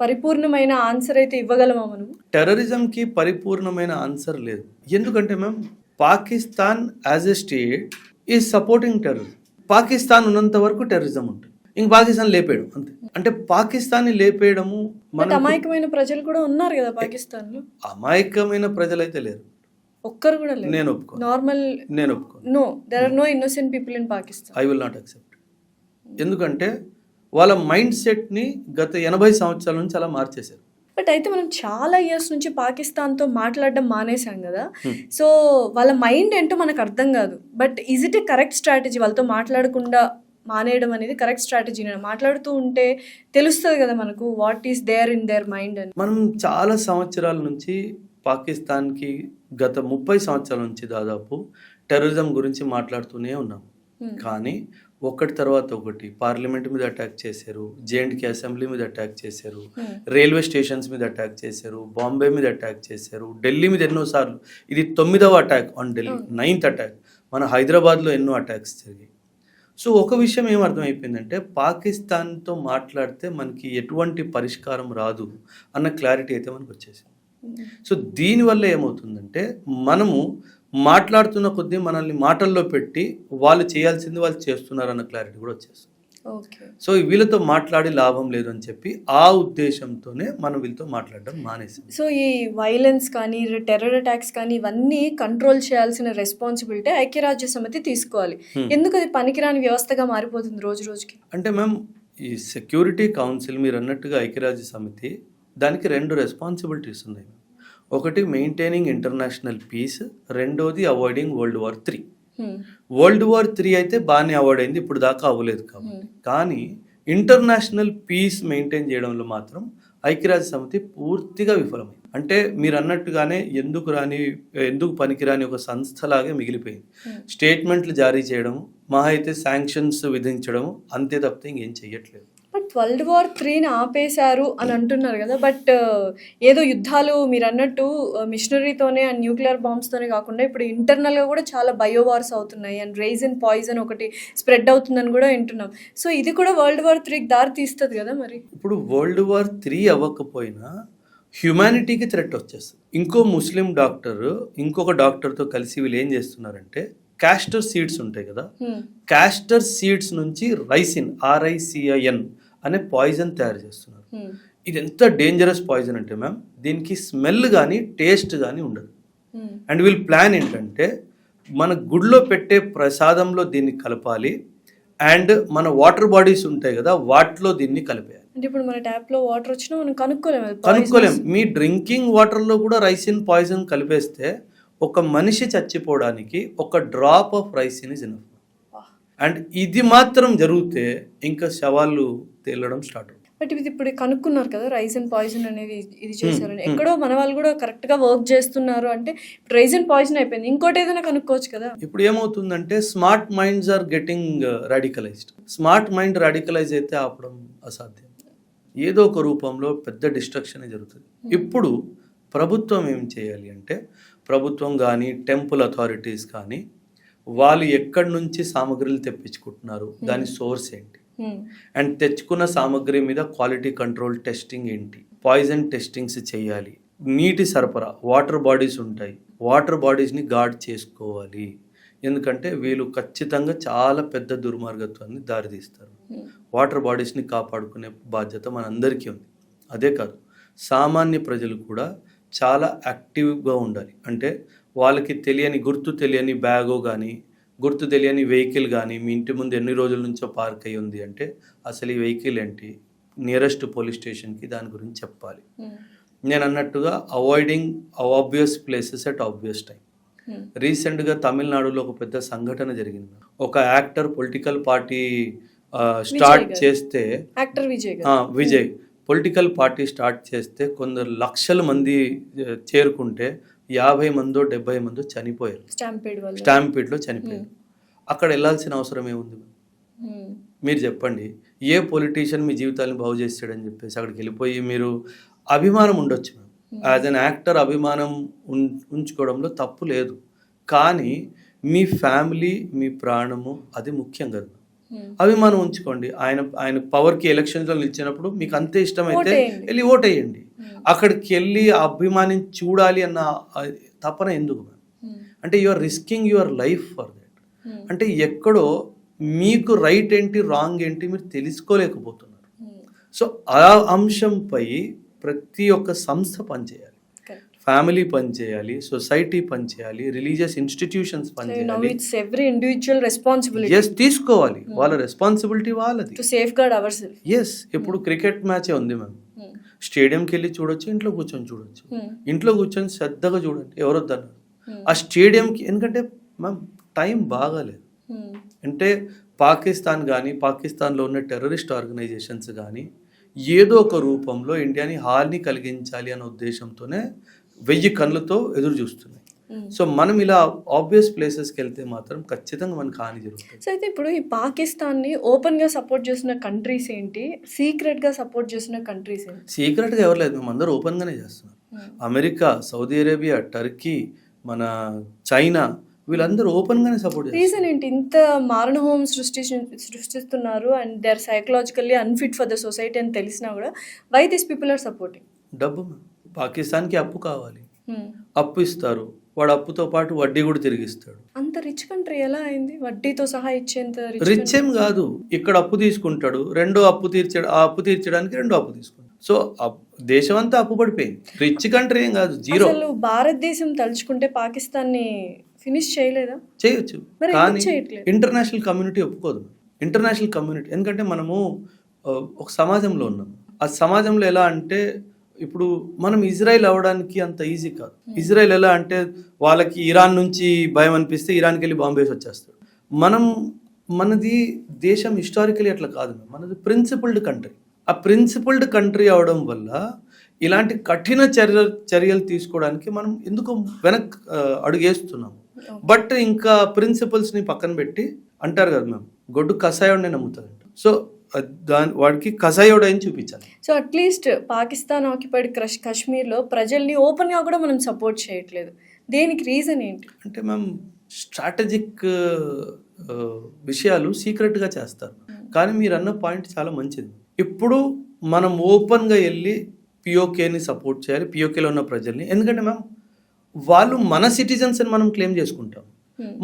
పరిపూర్ణమైన ఆన్సర్ అయితే ఇవ్వగలమా మనం? టెర్రరిజంకి పరిపూర్ణమైన ఆన్సర్ లేదు. ఎందుకంటే ma'am, Pakistan as a state is supporting terrorism. Pakistan ఉన్నంత వరకు టెర్రరిజం ఉంటుంది, ఇంక పాకిస్తాన్ లేపేయడం అంతే. అంటే పాకిస్తాన్ని లేపేయడము. అమాయకమైన ప్రజలు కూడా ఉన్నారు కదా పాకిస్తాన్లో. అమాయకమైన ప్రజలు అయితే లేరు, ఒక్కరు కూడా లేరు. నేను ఒప్పుకోను. No, there are no innocent people in Pakistan. I will not accept. ఎందుకంటే వాళ్ళ మైండ్ సెట్ని గత 80 సంవత్సరాల నుంచి అలా మార్చేశారు. బట్ అయితే మనం చాలా ఇయర్స్ నుంచి పాకిస్తాన్తో మాట్లాడడం మానేసాం కదా, సో వాళ్ళ మైండ్ ఏంటో మనకు అర్థం కాదు. But is it A correct strategy? వాళ్ళతో మాట్లాడకుండా మానేయడం అనేది కరెక్ట్ స్ట్రాటజీ? మాట్లాడుతూ ఉంటే తెలుస్తుంది కదా మనకు what is there in their mind అని. మనం చాలా సంవత్సరాల నుంచి పాకిస్తాన్కి గత 30 సంవత్సరాల నుంచి దాదాపు టెర్రరిజం గురించి మాట్లాడుతూనే ఉన్నాం. కానీ ఒకటి తర్వాత ఒకటి పార్లమెంట్ మీద అటాక్ చేశారు, జేఎండ్కే అసెంబ్లీ మీద అటాక్ చేశారు, రైల్వే స్టేషన్స్ మీద అటాక్ చేశారు, బాంబే మీద అటాక్ చేశారు, ఢిల్లీ మీద ఎన్నోసార్లు. ఇది 9వ attack on Delhi, 9th attack. మన హైదరాబాద్లో ఎన్నో అటాక్స్ జరిగాయి. సో ఒక విషయం ఏమర్థమైపోయిందంటే పాకిస్తాన్తో మాట్లాడితే మనకి ఎటువంటి పరిష్కారం రాదు అన్న క్లారిటీ అయితే మనకు వచ్చేసింది. సో దీనివల్ల ఏమవుతుందంటే మనము మాట్లాడుతున్న కొద్దీ మనల్ని మాటల్లో పెట్టి వాళ్ళు చేయాల్సింది వాళ్ళు చేస్తున్నారు అన్న క్లారిటీ కూడా వచ్చేస్తుంది. ఓకే. సో వీళ్ళతో మాట్లాడి లాభం లేదు అని చెప్పి ఆ ఉద్దేశంతోనే మనం వీళ్ళతో మాట్లాడడం మానేసి. సో ఈ వైలెన్స్ కానీ టెర్రర్ అటాక్స్ కానీ ఇవన్నీ కంట్రోల్ చేయాల్సిన రెస్పాన్సిబిలిటీ ఐక్యరాజ్య సమితి తీసుకోవాలి. ఎందుకు అది పనికిరాని వ్యవస్థగా మారిపోతుంది రోజు రోజుకి? అంటే మ్యామ్, ఈ సెక్యూరిటీ కౌన్సిల్ మీరు అన్నట్టుగా ఐక్యరాజ్య సమితి దానికి 2 రెస్పాన్సిబిలిటీస్ ఉన్నాయి. ఒకటి మెయింటైనింగ్ ఇంటర్నేషనల్ పీస్, రెండోది avoiding world war 3. World war 3 అయితే బాగానే అవాయిడ్ అయింది, ఇప్పుడు దాకా అవ్వలేదు కాబట్టి. కానీ ఇంటర్నేషనల్ పీస్ మెయింటైన్ చేయడంలో మాత్రం ఐక్యరాజ్య సమితి పూర్తిగా విఫలమైంది. అంటే మీరు అన్నట్టుగానే ఎందుకు పనికిరాని ఒక సంస్థలాగే మిగిలిపోయింది. స్టేట్మెంట్లు జారీ చేయడం, మహా అయితే శాంక్షన్స్ విధించడం, అంతే తప్పితే ఇంకేం చెయ్యట్లేదు. బట్ వరల్డ్ వార్ 3ని ఆపేశారు అని అంటున్నారు కదా. బట్ ఏదో యుద్ధాలు మీరు అన్నట్టు మిషనరీతోనే అండ్ న్యూక్లియర్ బాంబ్స్తోనే కాకుండా ఇప్పుడు ఇంటర్నల్గా కూడా చాలా బయో వార్స్ అవుతున్నాయి అండ్ రైజిన్ పాయిజన్ ఒకటి స్ప్రెడ్ అవుతుందని కూడా వింటున్నాం. సో ఇది కూడా వరల్డ్ వార్ 3కి దారి తీస్తుంది కదా మరి. ఇప్పుడు వరల్డ్ వార్ 3 అవ్వకపోయినా హ్యుమానిటీకి థ్రెట్ వచ్చేస్తుంది. ఇంకో ముస్లిం డాక్టర్ ఇంకొక డాక్టర్తో కలిసి వీళ్ళు ఏం చేస్తున్నారంటే క్యాస్టర్ సీడ్స్ ఉంటాయి కదా, క్యాస్టర్ సీడ్స్ నుంచి రైసిన్ RICIN అనే పాయిజన్ తయారు చేస్తున్నారు. ఇది ఎంత డేంజరస్ పాయిజన్ అంటే మ్యామ్, దీనికి స్మెల్ కానీ టేస్ట్ కానీ ఉండదు. అండ్ వీళ్ళ ప్లాన్ ఏంటంటే మన గుడిలో పెట్టే ప్రసాదంలో దీన్ని కలపాలి అండ్ మన వాటర్ బాడీస్ ఉంటాయి కదా వాటిలో దీన్ని కలిపేయాలి. అంటే ఇప్పుడు మన ట్యాప్లో వాటర్ వచ్చినా మనం కనుక్కోలేం. మీ డ్రింకింగ్ వాటర్లో కూడా రైసిన్ పాయిజన్ కలిపేస్తే ఒక మనిషి చచ్చిపోవడానికి ఒక drop of raisin is enough. And ఇది మాత్రం జరిగితే ఇంకా శవాలు తేలడం స్టార్ట్ అవుతుంది. బట్ ఇది ఇప్పుడు కనుక్కున్నారు కదా రైజిన్ పాయిజన్ అనేది ఇది చేశారని. ఎక్కడో మన వాళ్ళు కూడా కరెక్ట్గా వర్క్ చేస్తున్నారు అంటే రైజిన్ పాయిజన్ అయిపోయింది, ఇంకోటి ఏదైనా కనుక్కోవచ్చు కదా. ఇప్పుడు ఏమవుతుందంటే smart minds are getting radicalized. Smart mind radicalize అయితే ఆపడం అసాధ్యం. ఏదో ఒక రూపంలో పెద్ద డిస్ట్రక్షన్ జరుగుతుంది. ఇప్పుడు ప్రభుత్వం ఏం చేయాలి అంటే, ప్రభుత్వం కానీ టెంపుల్ అథారిటీస్ కానీ వాళ్ళు ఎక్కడి నుంచి సామగ్రిలు తెప్పించుకుంటున్నారు, దాని సోర్స్ ఏంటి, అండ్ తెచ్చుకున్న సామగ్రి మీద క్వాలిటీ కంట్రోల్ టెస్టింగ్ ఏంటి, పాయిజన్ టెస్టింగ్స్ చేయాలి, నీటి సరఫరా, వాటర్ బాడీస్ ఉంటాయి, వాటర్ బాడీస్ని గార్డ్ చేసుకోవాలి. ఎందుకంటే వీళ్ళు ఖచ్చితంగా చాలా పెద్ద దుర్మార్గత్వాన్ని దారితీస్తారు. వాటర్ బాడీస్ని కాపాడుకునే బాధ్యత మనందరికీ ఉంది. అదే కాదు, సామాన్య ప్రజలు కూడా చాలా యాక్టివ్గా ఉండాలి. అంటే వాళ్ళకి గుర్తు తెలియని బ్యాగో కానీ, గుర్తు తెలియని వెహికల్ కానీ మీ ఇంటి ముందు ఎన్ని రోజుల నుంచో పార్క్ అయ్యి ఉంది అంటే అసలు ఈ వెహికల్ ఏంటి, నియరెస్ట్ పోలీస్ స్టేషన్కి దాని గురించి చెప్పాలి. నేను అన్నట్టుగా avoiding obvious places at obvious time. రీసెంట్గా తమిళనాడులో ఒక పెద్ద సంఘటన జరిగింది. ఒక యాక్టర్ పొలిటికల్ పార్టీ స్టార్ట్ చేస్తే, విజయ్ పొలిటికల్ పార్టీ స్టార్ట్ చేస్తే కొందరు లక్షల మంది చేరుకుంటే 50 మందో 70 మందో చనిపోయారు. స్టాంపీడ్లో చనిపోయారు. అక్కడ వెళ్ళాల్సిన అవసరం ఏముంది? మీరు చెప్పండి. ఏ పొలిటీషియన్ మీ జీవితాలను బాగు చేస్తాడని చెప్పేసి అక్కడికి వెళ్ళిపోయి మీరు అభిమానం ఉండొచ్చు. యాజ్ అన్ యాక్టర్ అభిమానం ఉంచుకోవడంలో తప్పు లేదు. కానీ మీ ఫ్యామిలీ, మీ ప్రాణము అది ముఖ్యం కదా. అభిమానం ఉంచుకోండి. ఆయన పవర్కి ఎలక్షన్స్లో నిలిచినప్పుడు మీకు అంతే ఇష్టమైతే వెళ్ళి ఓటేయండి. అక్కడికి వెళ్ళి అభిమానం చూడాలి అన్న తపన ఎందుకు? అంటే you are risking your life for that. అంటే ఎక్కడో మీకు రైట్ ఏంటి, రాంగ్ ఏంటి మీరు తెలుసుకోలేకపోతున్నారు. సో ఆ అంశంపై ప్రతి ఒక్క సంస్థ పనిచేయాలి. ఫ్యామిలీ పనిచేయాలి, సొసైటీ పనిచేయాలి, రిలీజియస్ ఇన్స్టిట్యూషన్స్ పనిచేయాలి. తీసుకోవాలి, వాళ్ళ రెస్పాన్సిబిలిటీ వాళ్ళది. ఎస్, ఇప్పుడు క్రికెట్ మ్యాచే ఉంది మ్యామ్, స్టేడియంకి వెళ్ళి చూడొచ్చు, ఇంట్లో కూర్చొని చూడొచ్చు. ఇంట్లో కూర్చొని శ్రద్ధగా చూడండి, ఎవరొద్దన్నారు. ఆ స్టేడియంకి ఎందుకంటే మ్యామ్ టైం బాగాలేదు. అంటే పాకిస్తాన్ కానీ, పాకిస్తాన్లో ఉన్న టెర్రరిస్ట్ ఆర్గనైజేషన్స్ కానీ ఏదో ఒక రూపంలో ఇండియాని హాని కలిగించాలి అనే ఉద్దేశంతోనే 1000 కళ్ళతో ఎదురు చూస్తున్నాయి. సో మనం ఇలా ఆబ్వియస్ ప్లేసెస్కి వెళ్తే మాత్రం ఖచ్చితంగా మనకు హాని జరుగుతుంది. సో అయితే ఇప్పుడు ఈ పాకిస్తాన్ని ఓపెన్గా సపోర్ట్ చేసిన కంట్రీస్ ఏంటి, సీక్రెట్గా సపోర్ట్ చేసిన కంట్రీస్ ఏంటి? సీక్రెట్గా ఎవరు లేదు, మేము అందరూ ఓపెన్గానే చేస్తున్నాం. అమెరికా, సౌదీ అరేబియా, టర్కీ, మన చైనా, వీళ్ళందరూ ఓపెన్గానే సపోర్ట్ చేస్తారు. రీజన్ ఏంటి ఇంత మారణహోమం సృష్టిస్తున్నారు and they are psychologically unfit for the society అని తెలిసినా కూడా why these people are supporting? డబ్బు. పాకిస్తాన్కి అప్పు కావాలి, అప్పు ఇస్తారు. వాడు అప్పుతో పాటు వడ్డీ కూడా తిరిగిస్తాడు. అంత రిచ్ కంట్రీ ఎలా అయింది? వడ్డీతో సహా ఇచ్చేంత రిచ్ ఏం కాదు, ఇక్కడ అప్పు తీసుకుంటాడు, ఆ అప్పు తీర్చడానికి రెండో అప్పు తీసుకుంటాడు. సో దేశం అంతా అప్పు పడిపోయింది. రిచ్ కంట్రీ ఏం కాదు, జీరో. అసలు భారతదేశం తలుచుకుంటే పాకిస్తాన్ ని ఫినిష్ చేయలేదా? చేయొచ్చు, మరి కానీ చేయట్లేదు? ఇంటర్నేషనల్ కమ్యూనిటీ ఒప్పుకోదు. ఇంటర్నేషనల్ కమ్యూనిటీ, ఎందుకంటే మనము ఒక సమాజంలో ఉన్నాం. ఆ సమాజంలో ఎలా అంటే, ఇప్పుడు మనం ఇజ్రాయెల్ అవ్వడానికి అంత ఈజీ కాదు. ఇజ్రాయెల్ ఎలా అంటే, వాళ్ళకి ఇరాన్ నుంచి భయం అనిపిస్తే ఇరాన్కి వెళ్ళి బాంబేసి వచ్చేస్తాడు. మనది దేశం హిస్టారికలీ అట్లా కాదు, మనది ప్రిన్సిపల్డ్ కంట్రీ. ఆ ప్రిన్సిపల్డ్ కంట్రీ అవడం వల్ల ఇలాంటి కఠిన చర్యలు తీసుకోవడానికి మనం ఎందుకు అడుగేస్తున్నాము. బట్ ఇంకా ప్రిన్సిపల్స్ని పక్కన పెట్టి అంటారు కదా మ్యామ్, గొడ్డు కషాయోడిని నమ్ముతారంట. సో వాడికి కషాయోడు అని చూపించాలి. సో అట్లీస్ట్ పాకిస్తాన్ ఆక్యుపైడ్ కాశ్మీర్లో ప్రజల్ని ఓపెన్గా కూడా మనం సపోర్ట్ చేయట్లేదు. దేనికి రీజన్ ఏంటి? అంటే మ్యామ్, స్ట్రాటజిక్ విషయాలు సీక్రెట్గా చేస్తారు. కానీ మీరు అన్న పాయింట్ చాలా మంచిది. ఇప్పుడు మనం ఓపెన్గా వెళ్ళి పిఓకేని సపోర్ట్ చేయాలి, పిఓకేలో ఉన్న ప్రజల్ని. ఎందుకంటే మ్యామ్, వాళ్ళు మన సిటిజన్స్ అని మనం క్లెయిమ్ చేసుకుంటాం.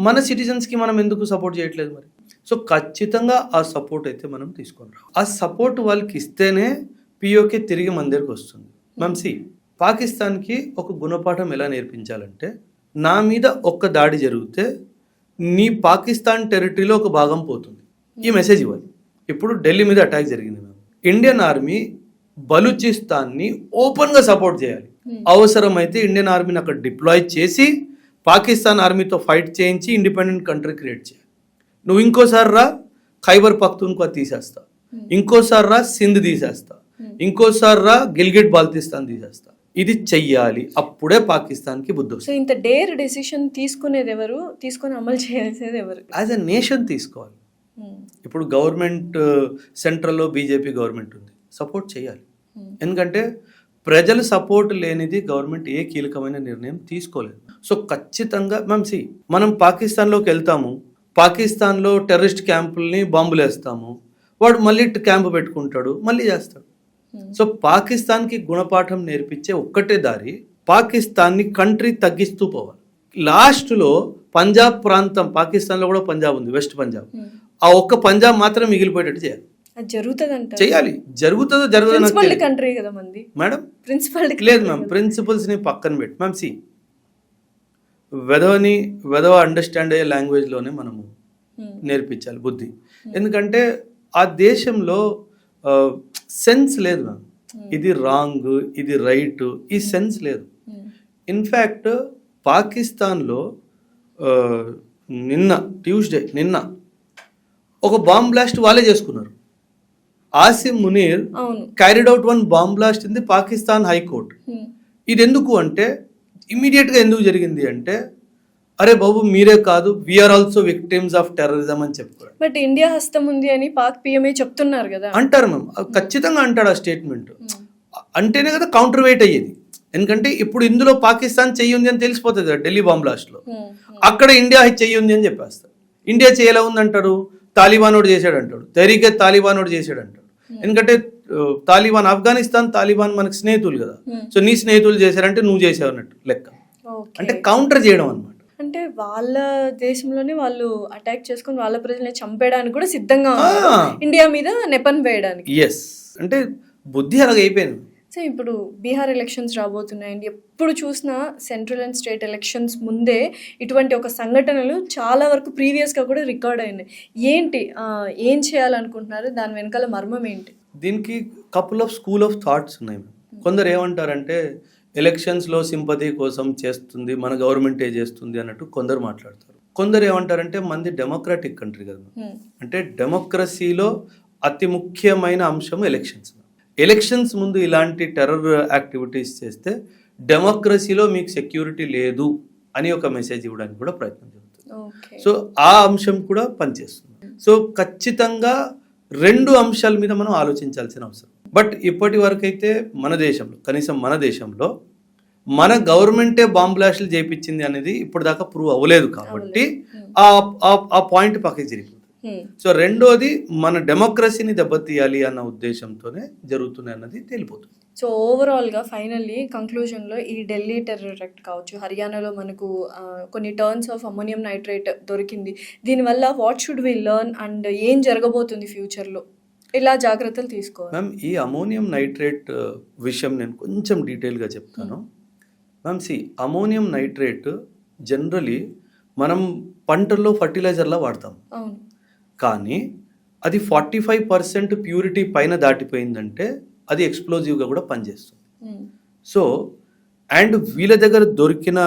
మన సిటిజన్స్కి మనం ఎందుకు సపోర్ట్ చేయట్లేదు మరి? సో ఖచ్చితంగా ఆ సపోర్ట్ అయితే మనం తీసుకొని రావాలి. ఆ సపోర్ట్ వాళ్ళకి ఇస్తేనే పిఓకే తిరిగి మన దగ్గరికి వస్తుంది. మ్యామ్ పాకిస్తాన్కి ఒక గుణపాఠం ఎలా నేర్పించాలంటే, నా మీద ఒక్క దాడి జరిగితే నీ పాకిస్తాన్ టెరిటరీలో ఒక భాగం పోతుంది, ఈ మెసేజ్ ఇవ్వాలి. ఇప్పుడు ఢిల్లీ మీద అటాక్ జరిగింది మ్యామ్, ఇండియన్ ఆర్మీ బలూచిస్తాన్ని ఓపెన్గా సపోర్ట్ చేయాలి. అవసరమైతే ఇండియన్ ఆర్మీని అక్కడ డిప్లాయ్ చేసి పాకిస్తాన్ ఆర్మీతో ఫైట్ చేయించి ఇండిపెండెంట్ కంట్రీ క్రియేట్ చేయాలి. నువ్వు ఇంకోసారి రా, ఖైబర్ పఖ్తూన్ఖ్వా తీసేస్తా, ఇంకోసారి రా సింధ్ తీసేస్తా, ఇంకోసారి రా గిల్గిట్ బాల్తిస్తాన్ తీసేస్తా. ఇది చెయ్యాలి, అప్పుడే పాకిస్తాన్కి బుద్ధి వస్తుంది. సో ఇంత డేర్ డెసిషన్ తీసుకునేది ఎవరు, తీసుకొని అమలు చేసేది ఎవరు? యాజ్ ఎ నేషన్ తీసుకోవాలి. ఇప్పుడు గవర్నమెంట్ సెంట్రల్లో బీజేపీ గవర్నమెంట్ ఉంది, సపోర్ట్ చేయాలి. ఎందుకంటే ప్రజల సపోర్ట్ లేనిది గవర్నమెంట్ ఏ కీలకమైన నిర్ణయం తీసుకోలేదు. సో ఖచ్చితంగా మనం పాకిస్తాన్లోకి వెళ్తాము, పాకిస్తాన్లో టెర్రరిస్ట్ క్యాంపుల్ని బాంబులు వేస్తాము, వాడు మళ్ళీ క్యాంపు పెట్టుకుంటాడు, మళ్ళీ చేస్తాడు. సో పాకిస్తాన్కి గుణపాఠం నేర్పించే ఒక్కటే దారి, పాకిస్తాన్ని కంట్రీ తగ్గిస్తూ పోవాలి. లాస్ట్లో పంజాబ్ ప్రాంతం, పాకిస్తాన్లో కూడా పంజాబ్ ఉంది, వెస్ట్ పంజాబ్, ఆ ఒక్క పంజాబ్ మాత్రం మిగిలిపోయేటట్టు చేయాలి. చేయాలి. జరుగుతుందో జరగదు కంట్రీ కదా మంది మేడం, ప్రిన్సిపల్ లేదు మ్యామ్. ప్రిన్సిపల్స్ ని పక్కన పెట్టి మ్యామ్, వెధవ అండర్స్టాండ్ అయ్యే లాంగ్వేజ్లోనే మనము నేర్పించాలి బుద్ధి. ఎందుకంటే ఆ దేశంలో సెన్స్ లేదు మ్యామ్, ఇది రాంగ్ ఇది రైట్, ఈ సెన్స్ లేదు. ఇన్ఫ్యాక్ట్ పాకిస్తాన్లో నిన్న ఒక బాంబ్ బ్లాస్ట్ వాళ్ళే చేసుకున్నారు. Asim Munir carried out one bomb blast in the Pakistan high court. ఇది ఎందుకు అంటే, ఇమీడియట్గా ఎందుకు జరిగింది అంటే, అరే బాబు మీరే కాదు, we are also victims of terrorism అని చెప్పుకోవాలి. బట్ ఇండియా హస్తం ఉంది అని పాక్ పిఎంఏ చెప్తున్నారు కదా. అంటారు మ్యామ్, ఖచ్చితంగా అంటాడు ఆ స్టేట్మెంట్. అంటేనే కదా కౌంటర్ వెయిట్ అయ్యేది. ఎందుకంటే ఇప్పుడు ఇందులో పాకిస్తాన్ చెయ్యి ఉంది అని తెలిసిపోతుంది కదా ఢిల్లీ బాంబ్ బ్లాస్ట్లో. అక్కడ ఇండియా చెయ్యి ఉంది అని చెప్పేస్తారు. ఇండియా చేయలే ఉంది అంటారు, తాలిబాన్ వాడు చేశాడు అంటాడు, తెహ్రీకే తాలిబాన్ వాడు చేశాడు అంటాడు. ఎందుకంటే తాలిబాన్, ఆఫ్ఘనిస్తాన్ తాలిబాన్ మనకు స్నేహితులు కదా. సో నీ స్నేహితులు చేశారంటే నువ్వు చేసావు అన్నట్టు లెక్క. అంటే కౌంటర్ చేయడం అనమాట. అంటే వాళ్ళ దేశంలోనే వాళ్ళు అటాక్ చేసుకుని వాళ్ళ ప్రజల్ని చంపేయడానికి కూడా సిద్ధంగా ఇండియా మీద నెపన్ వేయడానికి. ఎస్, అంటే బుద్ధి అలాగ అయిపోయింది. సో ఇప్పుడు బీహార్ ఎలక్షన్స్ రాబోతున్నాయండి. ఎప్పుడు చూసినా సెంట్రల్ అండ్ స్టేట్ ఎలక్షన్స్ ముందే ఇటువంటి ఒక సంఘటనలు చాలా వరకు ప్రీవియస్గా కూడా రికార్డ్ అయినాయి. ఏంటి, ఏం చేయాలనుకుంటున్నారు, దాని వెనకాల మర్మం ఏంటి? దీనికి couple of school of thoughts ఉన్నాయి. కొందరు ఏమంటారంటే ఎలక్షన్స్లో సింపతి కోసం చేస్తుంది, మన గవర్నమెంటే చేస్తుంది అన్నట్టు కొందరు మాట్లాడతారు. కొందరు ఏమంటారంటే మనది డెమోక్రాటిక్ కంట్రీ కదా, అంటే డెమోక్రసీలో అతి ముఖ్యమైన అంశం ఎలక్షన్స్. ఎలక్షన్స్ ముందు ఇలాంటి టెర్రర్ యాక్టివిటీస్ చేస్తే డెమోక్రసీలో మీకు సెక్యూరిటీ లేదు అని ఒక మెసేజ్ ఇవ్వడానికి కూడా ప్రయత్నం జరుగుతుంది. సో ఆ అంశం కూడా పనిచేస్తుంది. సో ఖచ్చితంగా రెండు అంశాల మీద మనం ఆలోచించాల్సిన అవసరం. బట్ ఇప్పటి వరకు అయితే మన దేశంలో, కనీసం మన దేశంలో మన గవర్నమెంటే బాంబ్ బ్లాస్టులు చేయించింది అనేది ఇప్పటిదాకా ప్రూవ్ అవ్వలేదు కాబట్టి ఆ పాయింట్ పక్కకి జరిగిపోతుంది. సో రెండోది మన డెమోక్రసీని దెబ్బతీయాలి అన్న ఉద్దేశంతోనే జరుగుతుంది అన్నది తేలిపోతుంది. సో ఓవరాల్గా ఫైనల్లీ కంక్లూజన్లో ఈ ఢిల్లీ టెర్రర్ అటాక్ కావచ్చు, హర్యానాలో మనకు కొన్ని టర్న్స్ ఆఫ్ అమ్మోనియం నైట్రేట్ దొరికింది, దీనివల్ల what should we learn and ఏం జరగబోతుంది ఫ్యూచర్లో, ఇలా జాగ్రత్తలు తీసుకోవాలి? మ్యామ్ ఈ అమోనియం నైట్రేట్ విషయం నేను కొంచెం డీటెయిల్గా చెప్తాను. మ్యామ్ అమోనియం నైట్రేట్ జనరలీ మనం పంటల్లో ఫర్టిలైజర్లా వాడతాం, అవును, కానీ అది 45% ప్యూరిటీ పైన దాటిపోయిందంటే అది ఎక్స్ప్లోజివ్గా కూడా పనిచేస్తుంది. సో అండ్ వీళ్ళ దగ్గర దొరికిన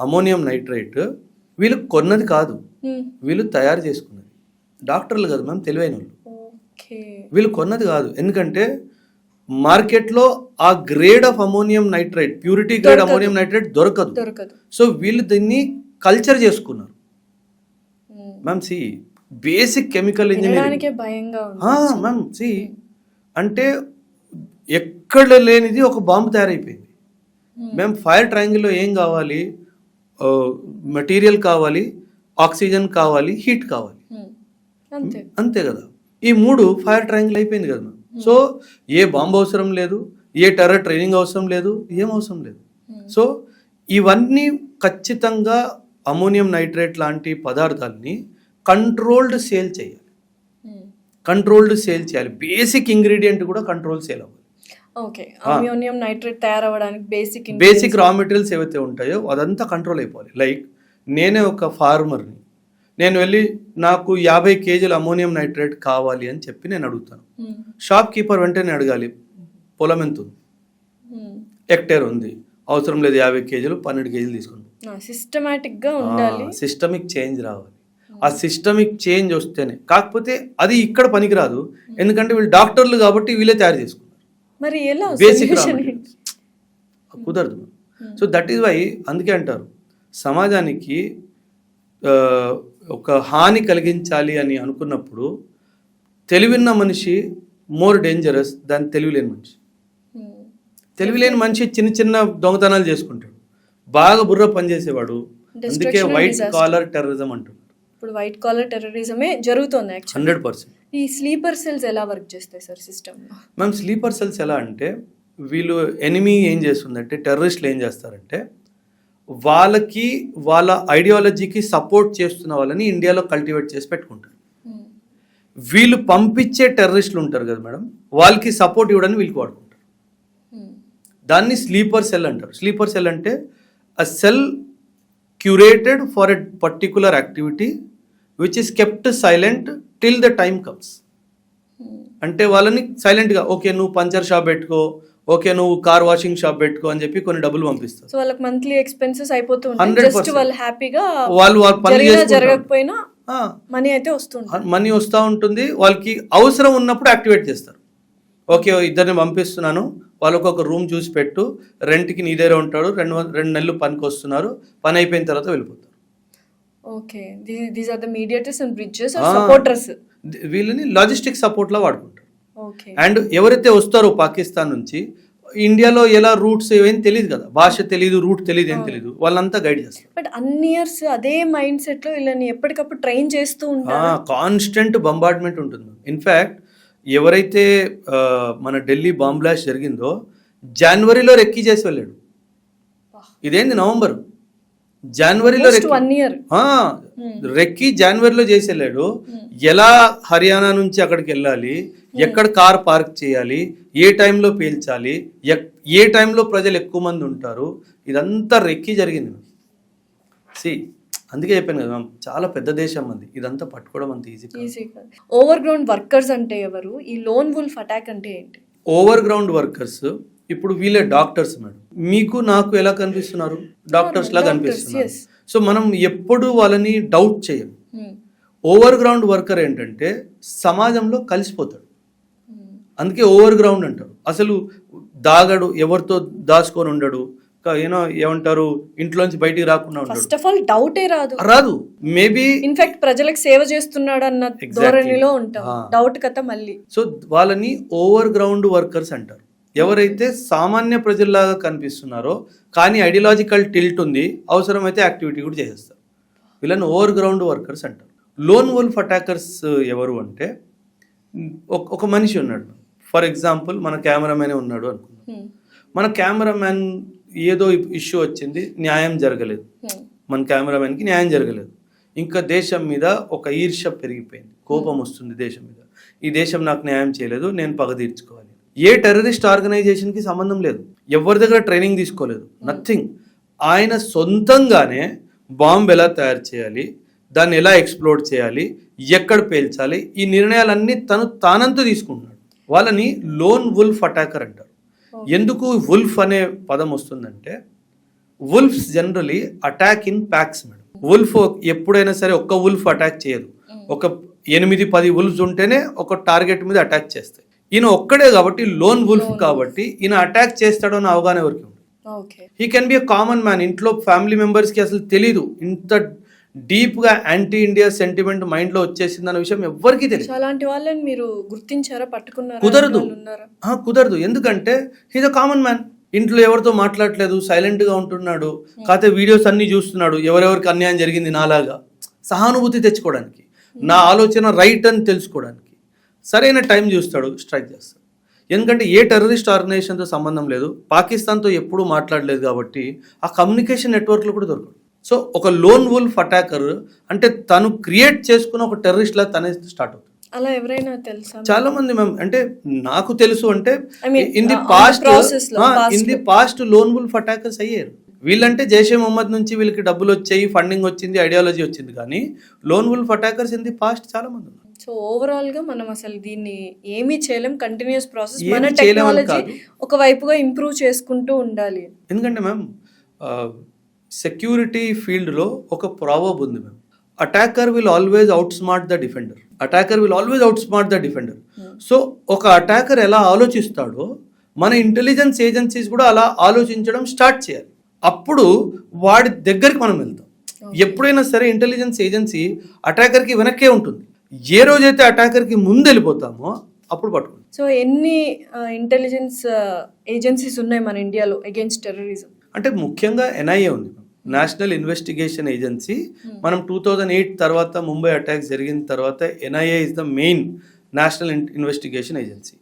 అమోనియం నైట్రేట్ వీళ్ళు కొన్నది కాదు, వీళ్ళు తయారు చేసుకున్నది. డాక్టర్లు కదా మ్యామ్, తెలివైన వాళ్ళు. వీళ్ళు కొన్నది కాదు, ఎందుకంటే మార్కెట్లో ఆ grade of ammonium nitrate, purity grade ammonium nitrate దొరకదు. సో వీళ్ళు దీన్ని కల్చర్ చేసుకున్నారు. Ma'am basic chemical engineering ma'am అంటే ఎక్కడ లేనిది ఒక బాంబు తయారైపోయింది. మేము ఫైర్ ట్రయాంగిల్లో ఏం కావాలి, మెటీరియల్ కావాలి, ఆక్సిజన్ కావాలి, హీట్ కావాలి, అంతే కదా. ఈ 3 ఫైర్ ట్రయాంగిల్ అయిపోయింది కదా మ్యామ్. సో ఏ బాంబు అవసరం లేదు, ఏ టెర్రర్ ట్రైనింగ్ అవసరం లేదు, ఏం అవసరం లేదు. సో ఇవన్నీ ఖచ్చితంగా అమోనియం నైట్రేట్ లాంటి పదార్థాలని కంట్రోల్డ్ సేల్ చేయాలి. బేసిక్ ఇంగ్రీడియంట్ కూడా కంట్రోల్ సేల్ అవ్వాలి. ఓకే, అమోనియం నైట్రేట్ తయారవ్వడానికి బేసిక్ రా మెటీరియల్స్ ఏవైతే ఉంటాయో అదంతా కంట్రోల్ అయిపోవాలి. లైక్ నేనే ఒక ఫార్మర్ని, నేను వెళ్ళి నాకు 50 కేజీల అమోనియం నైట్రేట్ కావాలి అని చెప్పి నేను అడుగుతాను. షాప్ కీపర్ వెంటనే అడగాలి, పొలం ఎంత ఉంది, హెక్టేర్ ఉంది, అవసరం లేదు 50 కేజీలు, 12 కేజీలు తీసుకుంటాం. సిస్టమాటిక్గా ఉండాలి, సిస్టమిక్ చేంజ్ రావాలి. ఆ సిస్టమిక్ చేంజ్ వస్తేనే, కాకపోతే అది ఇక్కడ పనికిరాదు, ఎందుకంటే వీళ్ళు డాక్టర్లు కాబట్టి వీళ్ళే తయారు చేసుకున్నారు. మరి ఎలా బేసిక్ కుదరదు. సో దట్ ఈస్ వై అందుకే అంటారు సమాజానికి ఒక హాని కలిగించాలి అని అనుకున్నప్పుడు తెలివిన్న మనిషి మోర్ డేంజరస్ దాని తెలివిలేని మనిషి. తెలివిలేని మనిషి చిన్న చిన్న దొంగతనాలు చేసుకుంటాడు, బాగా బుర్ర పనిచేసేవాడు. అందుకే వైట్ కాలర్ టెర్రరిజం అంటారు. ఇప్పుడు వైట్ కాలర్ టెర్రరిజమే జరుగుతుంది 100%. ఈ స్లీపర్ సెల్స్ ఎలా వర్క్ చేస్తాయి సార్ సిస్టమ్లో? మ్యామ్ స్లీపర్ సెల్స్ ఎలా అంటే, వీళ్ళు ఎనిమీ ఏం చేస్తుందంటే, టెర్రరిస్టులు ఏం చేస్తారంటే వాళ్ళకి వాళ్ళ ఐడియాలజీకి సపోర్ట్ చేస్తున్న వాళ్ళని ఇండియాలో కల్టివేట్ చేసి పెట్టుకుంటారు. వీళ్ళు పంపించే టెర్రరిస్టులు ఉంటారు కదా మేడం, వాళ్ళకి సపోర్ట్ ఇవ్వడానికి వీళ్ళకి వాడుకుంటారు. దాన్ని స్లీపర్ సెల్ అంటారు. స్లీపర్ సెల్ అంటే a cell curated for a particular activity which is kept silent till the time comes. అంటే వాళ్ళని సైలెంట్గా, ఓకే నువ్వు పంచర్ షాప్ పెట్టుకో, ఓకే నువ్వు కార్ వాషింగ్ షాప్ పెట్టుకో అని చెప్పి కొన్ని డబ్బులు పంపిస్తారు. సో వాళ్ళకి మంత్లీ ఎక్స్పెన్సెస్ అయిపోతూ ఉంటాయి. జస్ట్ వాళ్ళు హ్యాపీగా వాళ్ళు పని జరగకపోయినా మనీ అయితే వస్తుంది, మనీ వస్తూ ఉంటుంది. వాళ్ళకి అవసరం ఉన్నప్పుడు యాక్టివేట్ చేస్తారు. ఓకే ఇద్దరిని పంపిస్తున్నాను, వాళ్ళకు ఒక రూమ్ చూసి పెట్టు, రెంట్కి నీ దగ్గర ఉంటాడు, 2 నెలలు పనికి వస్తున్నారు, పని అయిపోయిన తర్వాత వెళ్ళిపోతారు. Okay, these are the mediators and bridges are supporters. వీళ్ళని లాజిస్టిక్ సపోర్ట్లా వాడుకుంటారు. ఓకే, అండ్ ఎవరైతే వస్తారో పాకిస్తాన్ నుంచి, ఇండియాలో ఎలా రూట్స్ ఏం తెలియదు కదా, భాష తెలియదు, రూట్ తెలియదు, ఏం తెలియదు, వాళ్ళంతా గైడ్ చేస్తారు. బట్ అన్ని ఇయర్స్ అదే మైండ్ సెట్ లో వీళ్ళని ఎప్పటికప్పుడు ట్రైన్ చేస్తూ ఉంటారు. కాన్స్టెంట్ బంబార్డ్మెంట్ ఉంటుంది. ఇన్ఫ్యాక్ట్ ఎవరైతే మన ఢిల్లీ బాంబ్ బ్లాస్ట్ జరిగిందో జనవరిలో రెక్కీ చేసి వెళ్ళాడు. ఇదేంది నవంబర్, జనవరిలో రెక్కీ జనవరిలో చేసి వెళ్ళాడు. ఎలా హర్యానా నుంచి అక్కడికి వెళ్ళాలి, ఎక్కడ కార్ పార్క్ చేయాలి, ఏ టైంలో పేల్చాలి, ఏ టైంలో ప్రజలు ఎక్కువ మంది ఉంటారు, ఇదంతా రెక్కీ జరిగింది. అందుకే చెప్పాను కదా మ్యామ్, చాలా పెద్ద దేశం మంది, ఇదంతా పట్టుకోవడం అంత ఈజీ కాదు. ఓవర్ గ్రౌండ్ వర్కర్స్ అంటే ఎవరు? ఈ లోన్ వుల్ఫ్ అటాక్ అంటే ఏంటి? ఓవర్ గ్రౌండ్ వర్కర్స్ ఇప్పుడు వీళ్ళే డాక్టర్స్ మేడం. మీకు నాకు ఎలా కనిపిస్తున్నారు? డాక్టర్స్ లా కనిపిస్తున్నారు. సో మనం ఎప్పుడు వాళ్ళని డౌట్ చేయం. ఓవర్ గ్రౌండ్ వర్కర్ ఏంటంటే సమాజంలో కలిసిపోతాడు, అందుకే ఓవర్ గ్రౌండ్ అంటారు. అసలు దాగడు, ఎవరితో దాచుకొని ఉండడు, ఏమంటారు, ఇంట్లోంచి బయటికి రాకుండా ఉంటాడు. ఫస్ట్ ఆఫ్ ఆల్ డౌటే రాదు. మేబీ ఇన్ఫాక్ట్ ప్రజలకు సేవ చేస్తున్నాడు అన్న ధోరణిలో ఉంటాం, డౌట్ కథ మళ్ళీ. సో వాళ్ళని ఓవర్ గ్రౌండ్ వర్కర్స్ అంటారు. ఎవరైతే సామాన్య ప్రజల్లాగా కనిపిస్తున్నారో కానీ ఐడియాలజికల్ టిల్ట్ ఉంది, అవసరమైతే యాక్టివిటీ కూడా చేసేస్తారు, వీళ్ళని ఓవర్ గ్రౌండ్ వర్కర్స్ అంటారు. లోన్ వుల్ఫ్ అటాకర్స్ ఎవరు అంటే, ఒక మనిషి ఉన్నాడు, ఫర్ ఎగ్జాంపుల్ మన కెమెరామెన్ ఉన్నాడు అనుకున్నాం, మన కెమెరామెన్ ఏదో ఇష్యూ వచ్చింది, న్యాయం జరగలేదు, మన కెమెరామెన్కి న్యాయం జరగలేదు, ఇంకా దేశం మీద ఒక ఈర్ష్య పెరిగిపోయింది, కోపం వస్తుంది దేశం మీద, ఈ దేశం నాకు న్యాయం చేయలేదు, నేను పగ తీర్చుకోవాలి. ఏ టెర్రరిస్ట్ ఆర్గనైజేషన్కి సంబంధం లేదు, ఎవరి దగ్గర ట్రైనింగ్ తీసుకోలేదు, నథింగ్. ఆయన సొంతంగానే బాంబు ఎలా తయారు చేయాలి, దాన్ని ఎలా ఎక్స్ప్లోడ్ చేయాలి, ఎక్కడ పేల్చాలి, ఈ నిర్ణయాలన్నీ తానంతా తీసుకుంటున్నాడు. వాళ్ళని లోన్ వుల్ఫ్ అటాకర్ అంటారు. ఎందుకు వుల్ఫ్ అనే పదం వస్తుందంటే, wolves generally attack in packs madam. Wolf ఎప్పుడైనా సరే ఒక్క వుల్ఫ్ అటాక్ చేయదు, ఒక 8-10 వుల్ఫ్స్ ఉంటేనే ఒక టార్గెట్ మీద అటాక్ చేస్తాయి. ఈయన ఒక్కడే కాబట్టి లోన్ వుల్ఫ్ కాబట్టి ఈయన అటాక్ చేస్తాడో అని అవగాహన ఎవరికి ఉంది. He can be a common man. ఇంట్లో ఫ్యామిలీ మెంబర్స్కి అసలు తెలీదు, ఇంత డీప్గా యాంటీ ఇండియా సెంటిమెంట్ మైండ్లో వచ్చేసింది అన్న విషయం ఎవరికి తెలియదు. అలాంటి వాళ్ళని మీరు గుర్తించారా, పట్టుకున్నారా? కుదరదు. ఎందుకంటే హీజ్ అ కామన్ మ్యాన్. ఇంట్లో ఎవరితో మాట్లాడలేదు, సైలెంట్గా ఉంటున్నాడు, కాకపోతే వీడియోస్ అన్నీ చూస్తున్నాడు, ఎవరెవరికి అన్యాయం జరిగింది నాలాగా సహానుభూతి తెచ్చుకోవడానికి, నా ఆలోచన రైట్ అని తెలుసుకోవడానికి సరైన టైం చూస్తాడు, స్ట్రైక్ చేస్తాడు. ఎందుకంటే ఏ టెర్రరిస్ట్ ఆర్గనైజేషన్తో సంబంధం లేదు, పాకిస్తాన్తో ఎప్పుడూ మాట్లాడలేదు కాబట్టి ఆ కమ్యూనికేషన్ నెట్వర్క్లో కూడా దొరకదు. సో ఒక లోన్ వుల్ఫ్ అటాకర్ అంటే తను క్రియేట్ చేసుకున్న ఒక టెర్రరిస్ట్ లా తనే స్టార్ట్ అవుతుంది. అలా ఎవరైనా తెలుసా? చాలా మంది మ్యామ్, అంటే నాకు తెలుసు అంటే in the past loan wolf attackers అయ్యారు. వీళ్ళంటే జైషే మొహమ్మద్ నుంచి వీళ్ళకి డబ్బులు వచ్చాయి, ఫండింగ్ వచ్చింది, ఐడియాలజీ వచ్చింది, కానీ loan wolf attackers in the past చాలా మంది ఉన్నారు. సో ఓవరాల్ గా మనం అసలు దీన్ని ఏమీ చేయలేం, కంటిన్యూస్ ప్రాసెస్. మన టెక్నాలజీ ఒక వైపుగా ఇంప్రూవ్ చేసుకుంటూ ఉండాలి. ఎందుకంటే మ్యామ్ సెక్యూరిటీ ఫీల్డ్లో ఒక ప్రావర్బ్ ఉంది ma'am, attacker will always out smart the defender. So ఒక అటాకర్ ఎలా ఆలోచిస్తాడో మన ఇంటెలిజెన్స్ ఏజెన్సీస్ కూడా అలా ఆలోచించడం స్టార్ట్ చేయాలి. అప్పుడు వాడి దగ్గరికి మనం వెళ్తాం. ఎప్పుడైనా సరే ఇంటెలిజెన్స్ ఏజెన్సీ అటాకర్కి వెనక్కే ఉంటుంది. ఏ రోజైతే అటాకర్కి ముందు వెళ్ళిపోతామో అప్పుడు పట్టుకుంటాం. సో ఎన్ని ఇంటెలిజెన్స్ ఏజెన్సీస్ ఉన్నాయి మన ఇండియాలో అగైన్స్ట్ టెర్రరిజం? అంటే ముఖ్యంగా ఎన్ఐఏ ఉంది, నేషనల్ ఇన్వెస్టిగేషన్ ఏజెన్సీ. మనం 2008 తర్వాత ముంబై అటాక్స్ జరిగిన తర్వాత NIA is the main national investigation agency.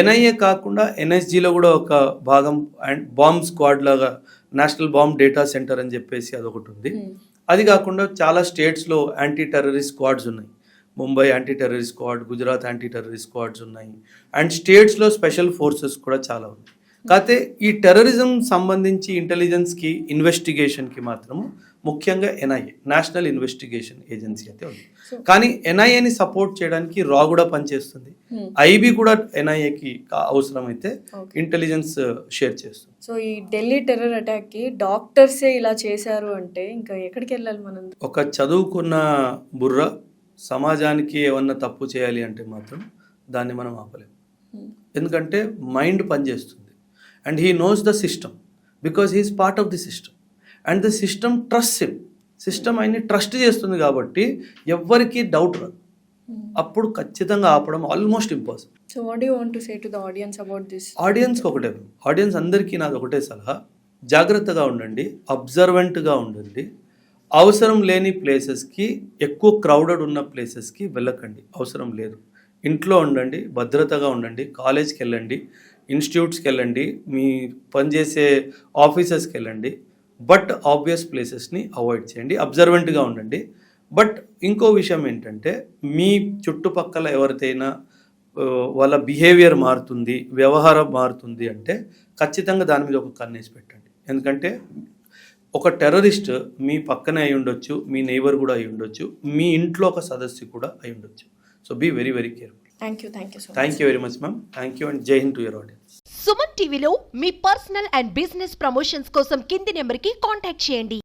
NIA కాకుండా ఎన్ఎస్జీలో కూడా ఒక భాగం అండ్ బాంబ్ స్క్వాడ్ లాగా నేషనల్ బాంబ్ డేటా సెంటర్ అని చెప్పేసి అదొకటి ఉంది. అది కాకుండా చాలా స్టేట్స్లో యాంటీ టెర్రరిస్ట్ స్క్వాడ్స్ ఉన్నాయి. Mumbai anti terrorist squad, Gujarat anti terrorist squads ఉన్నాయి, అండ్ స్టేట్స్లో స్పెషల్ ఫోర్సెస్ కూడా చాలా ఉన్నాయి. కాకపోతే ఈ టెర్రరిజం సంబంధించి ఇంటెలిజెన్స్కి ఇన్వెస్టిగేషన్కి మాత్రము ముఖ్యంగా ఎన్ఐఏ నేషనల్ ఇన్వెస్టిగేషన్ ఏజెన్సీ అయితే ఉంది. కానీ ఎన్ఐఏని సపోర్ట్ చేయడానికి రా కూడా పనిచేస్తుంది, ఐబీ కూడా ఎన్ఐఏకి అవసరమైతే ఇంటెలిజెన్స్ షేర్ చేస్తుంది. సో ఈ ఢిల్లీ టెర్రర్ అటాక్కి డాక్టర్సే ఇలా చేశారు అంటే ఇంకా ఎక్కడికి వెళ్ళాలి మనం? ఒక చదువుకున్న బుర్ర సమాజానికి ఏమన్నా తప్పు చేయాలి అంటే మాత్రం దాన్ని మనం ఆపలేము. ఎందుకంటే మైండ్ పనిచేస్తుంది and he knows the system because he is part of the system and the system trust him. System ఆయన్ని ట్రస్ట్ చేస్తుంది కాబట్టి ఎవ్వరికి డౌట్ రాదు. అప్పుడు ఖచ్చితంగా ఆపడం almost impossible. So what do you want to say to the audience about this? Audience అందరికీ నాది ఒకటే సలహా, జాగ్రత్తగా ఉండండి, అబ్జర్వెంట్గా ఉండండి. అవసరం లేని ప్లేసెస్కి, ఎక్కువ క్రౌడెడ్ ఉన్న ప్లేసెస్కి వెళ్ళకండి, అవసరం లేదు. ఇంట్లో ఉండండి, భద్రతగా ఉండండి, కాలేజ్కి వెళ్ళండి, ఇన్స్టిట్యూట్స్కి వెళ్ళండి, మీ పనిచేసే ఆఫీసెస్కి వెళ్ళండి. బట్ ఆబ్వియస్ ప్లేసెస్ని అవాయిడ్ చేయండి, అబ్జర్వెంట్గా ఉండండి. బట్ ఇంకో విషయం ఏంటంటే, మీ చుట్టుపక్కల ఎవరికైనా వాళ్ళ బిహేవియర్ మారుతుంది, వ్యవహారం మారుతుంది అంటే ఖచ్చితంగా దాని మీద ఒక కన్నేసి పెట్టండి. ఎందుకంటే ఒక టెర్రరిస్ట్ మీ పక్కనే అయి ఉండొచ్చు, మీ నైబర్ కూడా అయి ఉండొచ్చు, మీ ఇంట్లో ఒక సదస్సు కూడా అయి ఉండొచ్చు. So be very very careful. Thank you so much. Thank you very much ma'am. Thank you and Jai Hind to your audience. Suman టీవీలో మీ పర్సనల్ అండ్ బిజినెస్ ప్రమోషన్స్ కోసం కింది నెంబర్కి కాంటాక్ట్ చేయండి.